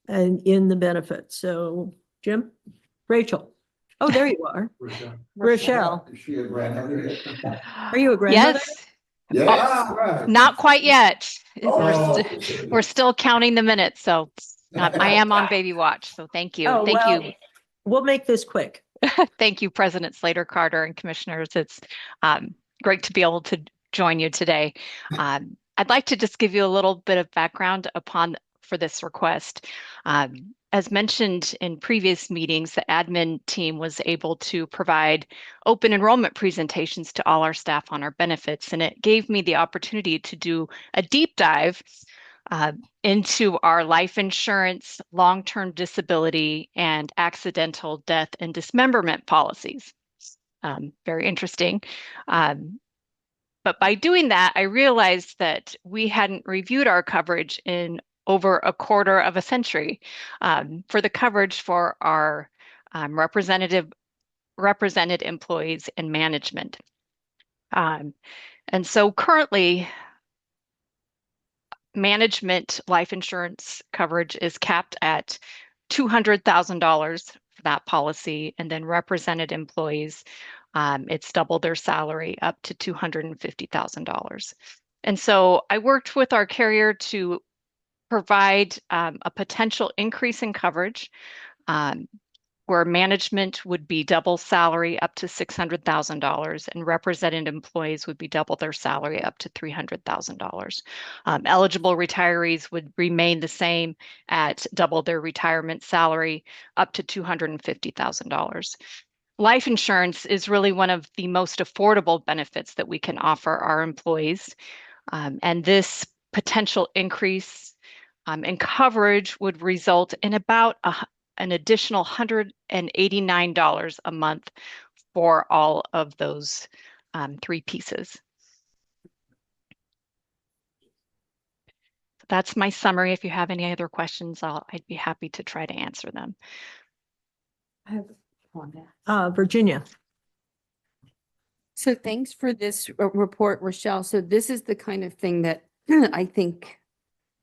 and in the benefits. So Jim, Rachel. Oh, there you are. Rochelle. Is she a grandmother yet? Are you a grandmother? Yes. Not quite yet. Oh. We're still counting the minutes, so I am on baby watch. So thank you. Oh, Thank well, you. we'll make this quick. Thank you, President Slater Carter and commissioners. It's great to be able to join you today. I'd like to just give you a little bit of background for this request. As mentioned in previous meetings, the admin team was able to provide open enrollment presentations to all our staff on our benefits, and it gave me the opportunity to do a deep dive into our life insurance, long-term disability, and accidental death and dismemberment policies. Very interesting. But by doing that, I realized that we hadn't reviewed our coverage in over a quarter of a century for the coverage for our represented employees and management. And so currently, management life insurance coverage is capped at $200,000 for that policy, and then represented employees, it's double their salary up to $250,000. And so I worked with our carrier to provide a potential increase in coverage where management would be double salary up to $600,000 and represented employees would be double their salary up to $300,000. Eligible retirees would remain the same at double their retirement salary up to $250,000. Life insurance is really one of the most affordable benefits that we can offer our employees. And this potential increase in coverage would result in about an additional $189 a month for all of those three pieces. That's my summary. If you have any other questions, I'd be happy to try to answer them. I have one. Virginia. So thanks for this report, Rochelle. So this is the kind of thing that I think,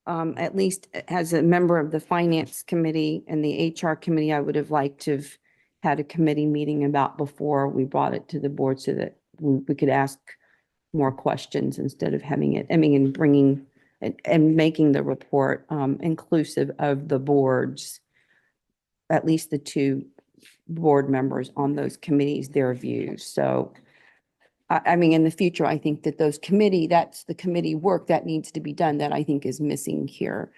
at least as a member of the finance committee and the HR committee, I would have liked to have had a committee meeting about before we brought it to the board so that we could ask more questions instead of having it, and bringing and making the report inclusive of the boards, at least the two board members on those committees, their views. So I mean, in the future, I think that that's the committee work that needs to be done that I think is missing here.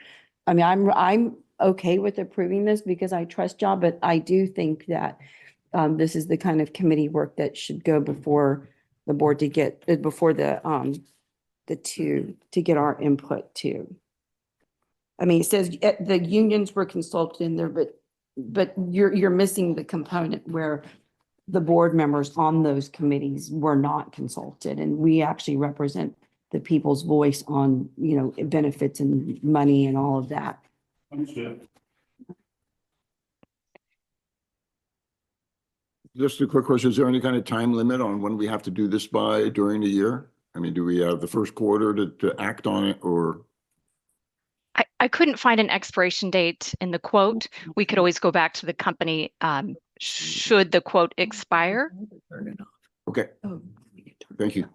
I mean, I'm okay with approving this because I trust y'all, but I do think that this is the kind of committee work that should go before the board to get, before the two, to get our input too. I mean, it says the unions were consulted in there, but you're missing the component where the board members on those committees were not consulted, and we actually represent the people's voice on, benefits and money and all of that. Understood. Just a quick question. Is there any kind of time limit on when we have to do this by during the year? I mean, do we have the first quarter to act on it, or? I couldn't find an expiration date in the quote. We could always go back to the company should the quote expire. Okay. Thank you.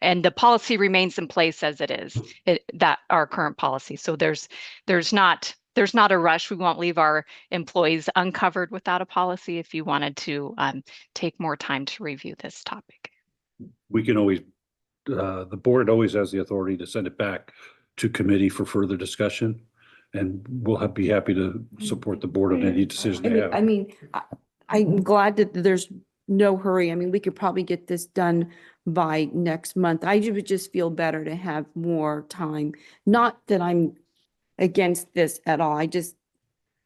And the policy remains in place as it is, that our current policy. So there's not a rush. We won't leave our employees uncovered without a policy if you wanted to take more time to review this topic. We can always, the board always has the authority to send it back to committee for further discussion. And we'll be happy to support the board on any decision they have. I mean, I'm glad that there's no hurry. I mean, we could probably get this done by next month. I would just feel better to have more time. Not that I'm against this at all. I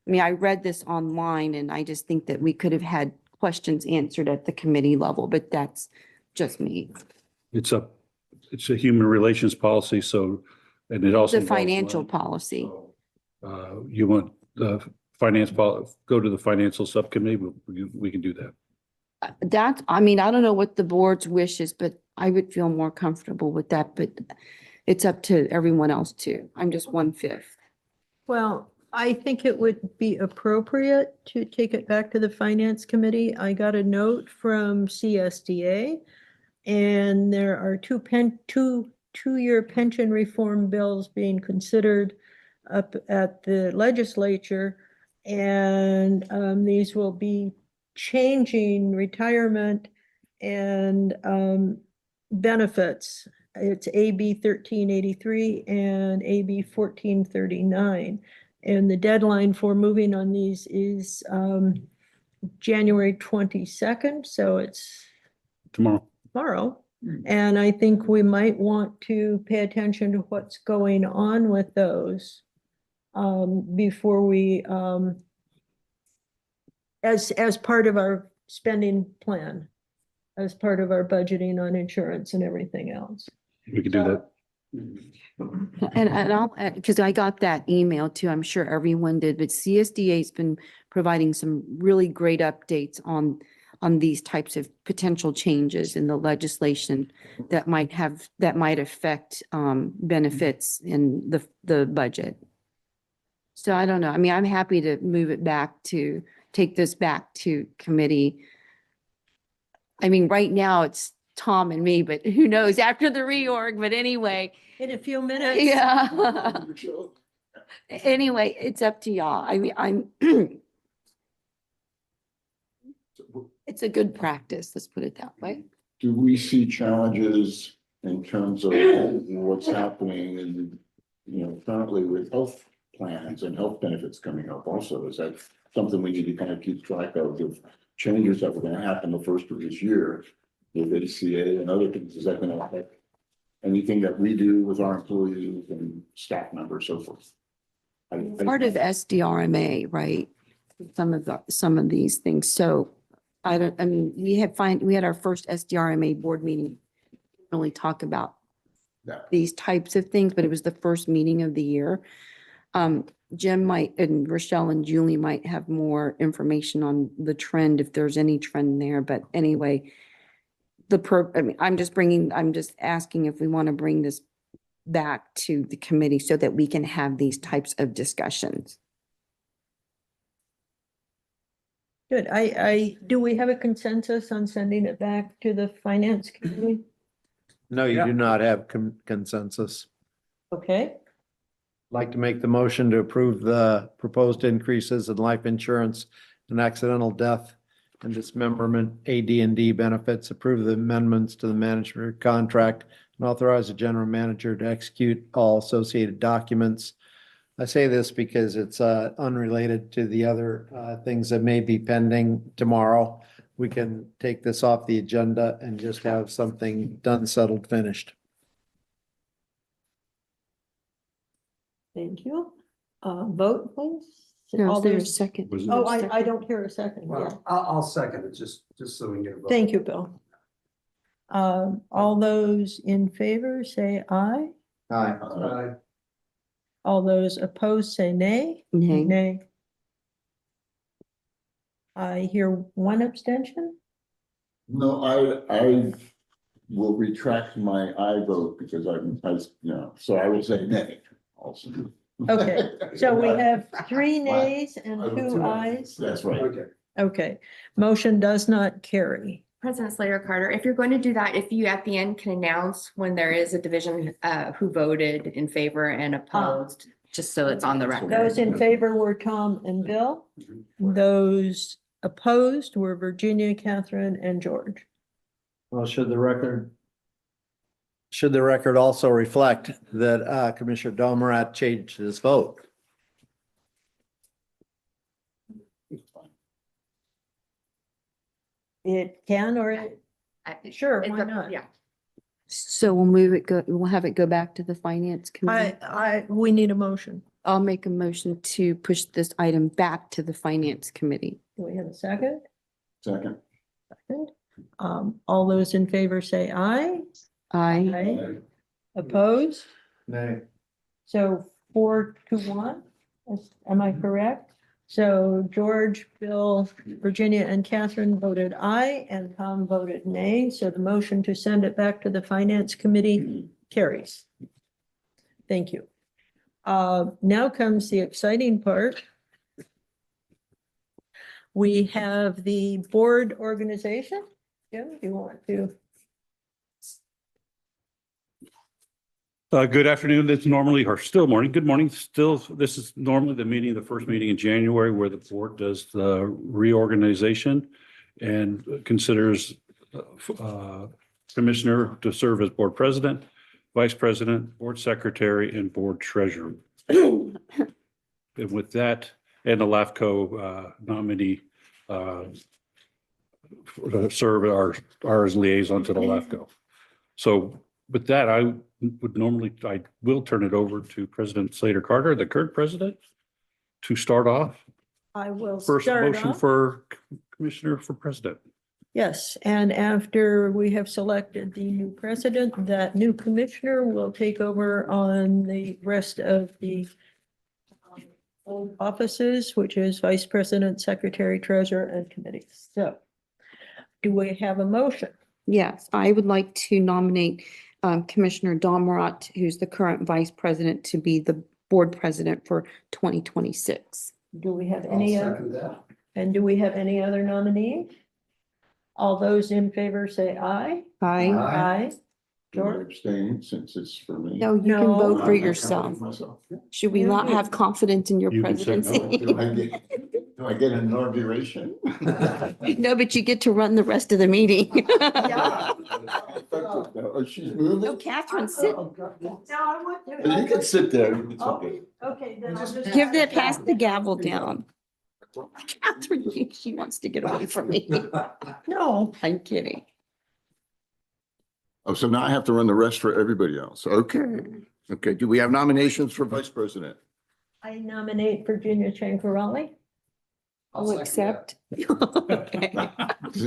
mean, I read this online and I just think that we could have had questions answered at the committee level, but that's just me. It's a human relations policy, so, and it also. The financial policy. You want the go to the financial subcommittee, we can do that. That's, I mean, I don't know what the board's wish is, but I would feel more comfortable with that, but it's up to everyone else too. I'm just 1/5. Well, I think it would be appropriate to take it back to the finance committee. I got a note from CSDA. And there are two-year pension reform bills being considered up at the legislature. And these will be changing retirement and benefits. It's AB 1383 and AB 1439. And the deadline for moving on these is January 22nd. So it's tomorrow. And I think we might want to pay attention to what's going on with those before we, as part of our spending plan, as part of our budgeting on insurance and everything else. We could do that. And I'll, because I got that email too, I'm sure everyone did, but CSDA's been providing some really great updates on these types of potential changes in the legislation that might affect benefits in the budget. So I don't know. I mean, I'm happy to take this back to committee. I mean, right now it's Tom and me, but who knows after the reorg, but anyway. In a few minutes. Yeah. Anyway, it's up to y'all. I mean, it's a good practice, let's put it that way. Do we see challenges in terms of what's happening in, currently with health plans and health benefits coming up also? Is that something we need to kind of keep track of changes that were going to happen the first of this year with ACA and other things? Is that going to affect anything that we do with our employees and staff members, so forth? Part of SDRMA, right? Some of these things. So we had our first SDRMA board meeting, really talk about these types of things, but it was the first meeting of the year. Jim might, and Rochelle and Julie might have more information on the trend, if there's any trend there. But anyway, I'm just asking if we want to bring this back to the committee so that we can have these types of discussions. Good. Do we have a consensus on sending it back to the finance committee? No, you do not have consensus. Okay, Like to make the motion to approve the proposed increases in life insurance and accidental death and dismemberment AD&D benefits, approve the amendments to the management contract, and authorize the general manager to execute all associated documents. I say this because it's unrelated to the other things that may be pending tomorrow. We can take this off the agenda and just have something done, settled, finished. thank you. Vote, please. No, All is there a those- second? Oh, I don't hear a second. Yeah. Well, I'll second it, just so we can get a vote. Thank you, Bill. All those in favor say aye. Aye. All those opposed say nay. Nay. Nay. I hear one abstention. No, I will retract my I vote because so I will say nay also. Okay, so we have 3 nays and 2 ayes. That's right. Okay. Okay, motion does not carry. President Slater Carter, if you're going to do that, if you at the end can announce when there is a division who voted in favor and opposed, just so it's on the record. Those in favor were Tom and Bill. Those opposed were Virginia, Catherine, and George. Well, should the record also reflect that Commissioner Domerat changed his vote? It can or sure, why not? Yeah. So we'll have it go back to the finance committee. We need a motion. I'll make a motion to push this item back to the finance committee. Do we have a second? Second. Second. All those in favor say aye. Aye. Aye. Opposed? Nay. So 4-1, am I correct? So George, Bill, Virginia, and Catherine voted aye, and Tom voted nay. So the motion to send it back to the Finance Committee carries. Thank you. Now comes the exciting part. We have the board organization. Jim, do you want to? Good afternoon. It's normally, or still morning. Good morning. Still, this is normally the meeting, the first meeting in January where the board does the reorganization and considers commissioner to serve as board president, vice president, board secretary, and board treasurer. And with that, and the LAFCO nominee serve as liaison to the LAFCO. So with that, I will turn it over to President Slater Carter, the current president, to start off. I will First start motion off. for commissioner for president. Yes, and after we have selected the new president, that new commissioner will take over on the rest of the old offices, which is vice president, secretary, treasurer, and committees. So do we have a motion? Yes, I would like to nominate Commissioner Don Murat, who's the current vice president, to be the board president for 2026. Do we have I'll any, second that. and do we have any other nominees? All those in favor say aye. Aye. Aye. Do I George? abstain since it's for me? No, you can No. vote for I yourself. myself. Should we You not do. have confidence in your You can say no. presidency? Do I get an inauguration? No, but you get to run the rest of the meeting. Oh, she's moving? No, Catherine, sit. You can sit there. It's okay. Okay, then I'll just. Give that, pass the gavel down. Catherine, she wants to get away from me. No, I'm kidding. Oh, so now I have to run the rest for everybody else. Okay. Okay. Do we have nominations for vice president? I nominate Virginia Chancarelli. I'll accept. Okay.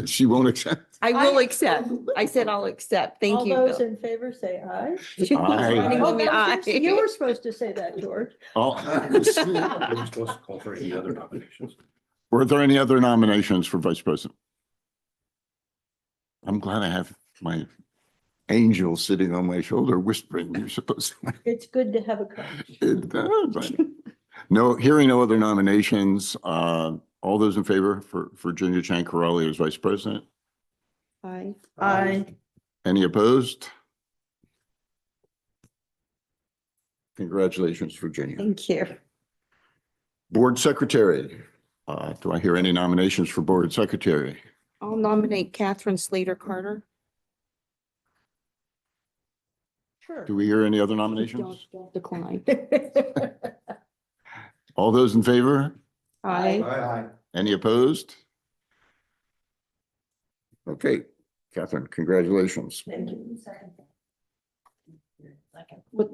She won't accept. I will accept. I said I'll accept. Thank you, All those Bill. in favor say aye. She's Aye. running Oh, with me, that was aye. you were supposed to say that, George. We're supposed to call for any other nominations. Were there any other nominations for vice president? I'm glad I have my angel sitting on my shoulder whispering, you're supposed to. It's good to have a coach. It does. No, hearing no other nominations, all those in favor for Virginia Chancarelli as vice president? Aye. Aye. Any opposed? Congratulations, Virginia. Thank you. Board secretary. Do I hear any nominations for board secretary? I'll nominate Catherine Slater Carter. Sure. Do we hear any other nominations? Don't decline. All those in favor? Aye. Any opposed? Okay, Catherine, congratulations. Thank you. What?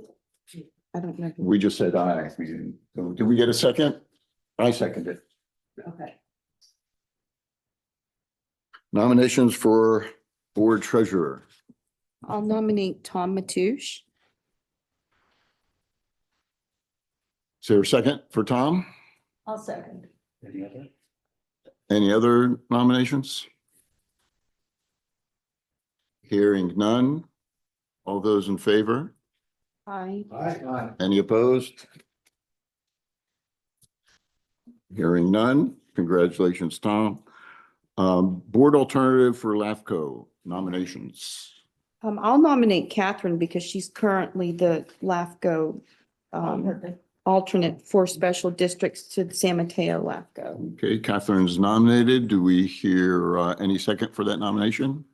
I don't know. We just said aye. We didn't, did we get a second? I seconded. Okay. Nominations for board treasurer. I'll nominate Tom Matoush. Is there a second for Tom? I'll second. Any other? Any other nominations? Hearing none. All those in favor? Aye. Any opposed? Hearing none. Congratulations, Tom. Board alternative for LAFCO nominations. I'll nominate Catherine because she's currently the LAFCO alternate for special districts to the San Mateo LAFCO. Okay, Catherine's nominated. Do we hear any second for that nomination?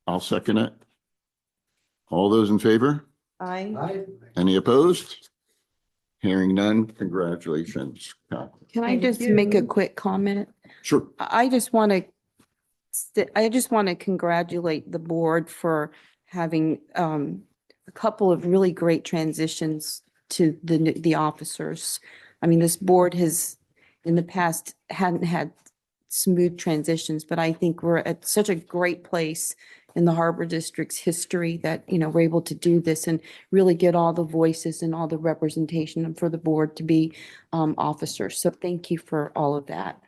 I'll second it. All those in favor? Aye. Any opposed? Hearing none. Congratulations, Catherine. Can I Thank just you. make a quick comment? Sure. I just want to congratulate the board for having a couple of really great transitions to the officers. I mean, this board has in the past hadn't had smooth transitions, but I think we're at such a great place in the Harbor District's history that, we're able to do this and really get all the voices and all the representation and for the board to be officers. So thank you for all of that.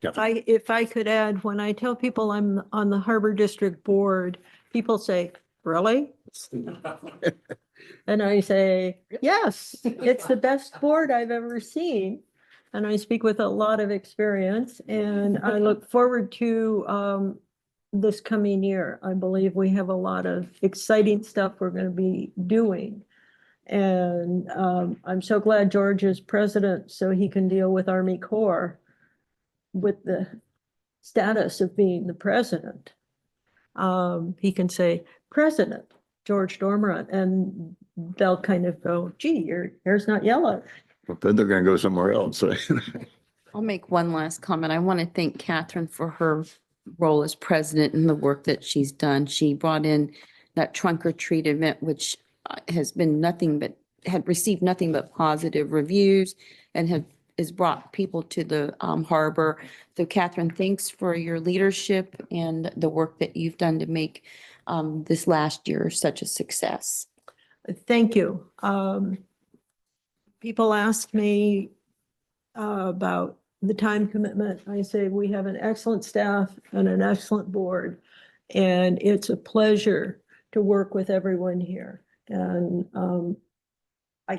If I could add, when I tell people I'm on the Harbor District Board, people say, really? And I say, yes, it's the best board I've ever seen. And I speak with a lot of experience, and I look forward to this coming year. I believe we have a lot of exciting stuff we're going to be doing. And I'm so glad George is president so he can deal with Army Corps with the status of being the president. He can say, President George Dormerant, and they'll kind of go, gee, your hair's not yellow. But then they're gonna go somewhere else. I'll make one last comment. I want to thank Catherine for her role as president and the work that she's done. She brought in that trunk or treat event, which has been had received nothing but positive reviews and has brought people to the harbor. So Catherine, thanks for your leadership and the work that you've done to make this last year such a success. Thank you. People ask me about the time commitment. I say we have an excellent staff and an excellent board, and it's a pleasure to work with everyone here. And I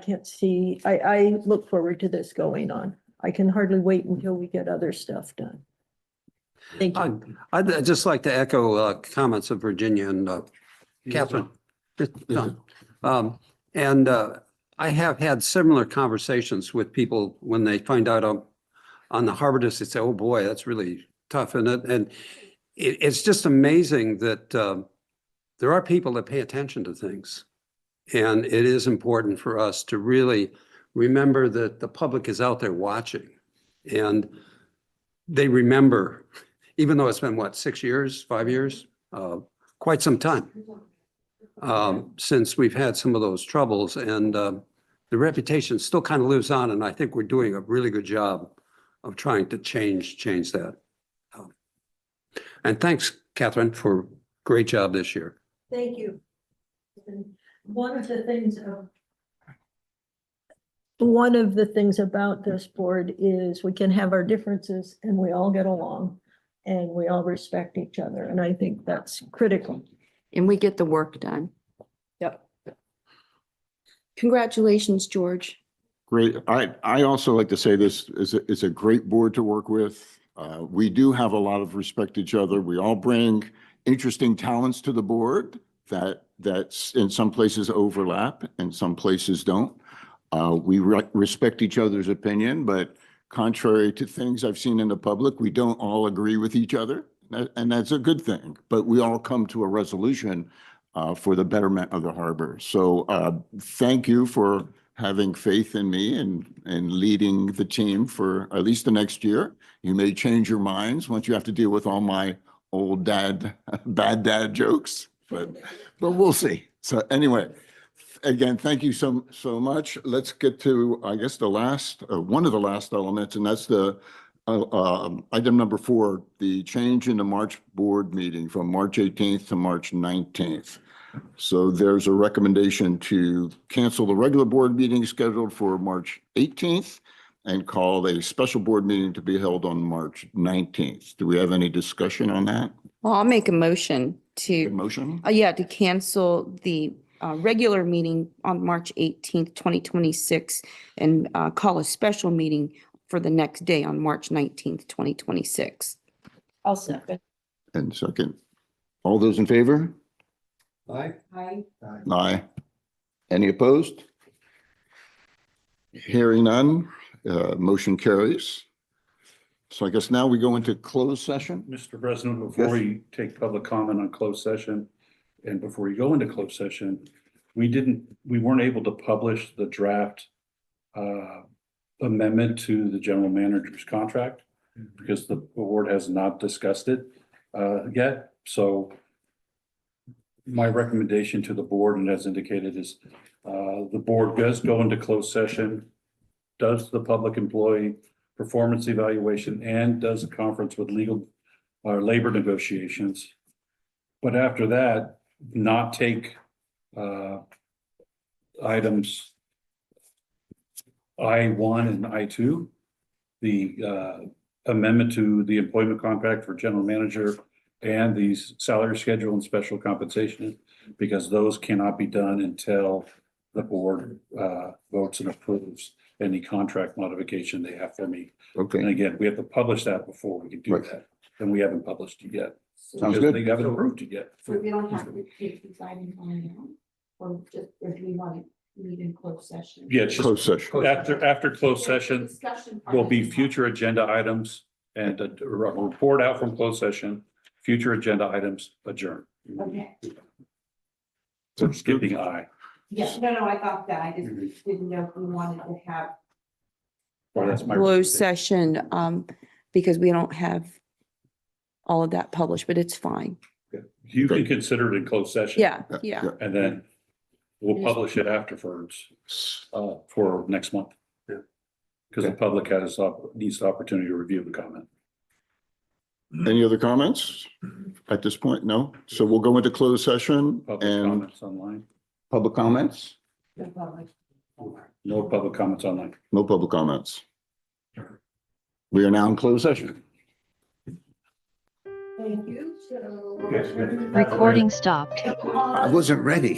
look forward to this going on. I can hardly wait until we get other stuff done. Thank you. I'd just like to echo comments of Virginia and Catherine. I have had similar conversations with people when they find out I'm on the Harbor District. They say, "Oh boy, that's really tough," and it's just amazing that there are people that pay attention to things, and it is important for us to really remember that the public is out there watching, and they remember, even though it's been what, 6 years, 5 years, quite some time since we've had some of those troubles, and the reputation still kind of lives on, and I think we're doing a really good job of trying to change that. And thanks, Catherine, for a great job this year. Thank you. And one of the things about this board is we can have our differences and we all get along and we all respect each other. And I think that's critical. And we get the work done. Yep. Congratulations, George. Great. I also like to say this is a great board to work with. We do have a lot of respect to each other. We all bring interesting talents to the board that's in some places overlap and some places don't. We respect each other's opinion, but contrary to things I've seen in the public, we don't all agree with each other, and that's a good thing. But we all come to a resolution for the betterment of the harbor. So thank you for having faith in me and leading the team for at least the next year. You may change your minds once you have to deal with all my old bad dad jokes, but we'll see. So anyway, again, thank you so much. Let's get to, I guess, the last, one of the last elements, and that's the item number 4, the change in the March board meeting from March 18th to March 19th. So there's a recommendation to cancel the regular board meeting scheduled for March 18th and call a special board meeting to be held on March 19th. Do we have any discussion on that? Well, I'll make a motion to. Motion? To cancel the regular meeting on March 18th, 2026 and call a special meeting for the next day on March 19th, 2026. I'll second. And second. All those in favor? Aye. Aye. Aye. Any opposed? Hearing none, motion carries. So I guess now we go into closed session. Mr. President, before we take public comment on closed session, and before we go into closed session, we weren't able to publish the draft amendment to the general manager's contract because the board has not discussed it yet. So my recommendation to the board, and as indicated, is the board does go into closed session, does the public employee performance evaluation, and does a conference with legal our labor negotiations. But after that, not take items I-1 and I-2, the amendment to the employment contract for general manager and these salary schedule and special compensation, because those cannot be done until the board votes and approves any contract modification they have for me. Okay. And again, we have to publish that before we can do Right. that, and we haven't published it yet. Sounds Because good. They haven't approved it yet. So we don't have to take these items on now, or just if we want to meet in closed session. Yeah, it's just Closed session. after closed session, Discussion part there'll be is not- future agenda items and a report out from closed session, future agenda items adjourn. Okay, So skipping I. yeah, no, I got that, I just didn't know if we wanted to have. Well, that's my Closed recommendation. session, because we don't have all of that published, but it's fine. You can consider it in closed session. Yeah, yeah. And then we'll publish it afterwards for next month. Yeah. Because the public needs the opportunity to review and comment. Any other comments at this point? No? So we'll go into closed session Public and comments online. public comments? No public comments online. No public comments. We are now in closed session. Thank you, so. Recording stopped. I wasn't ready.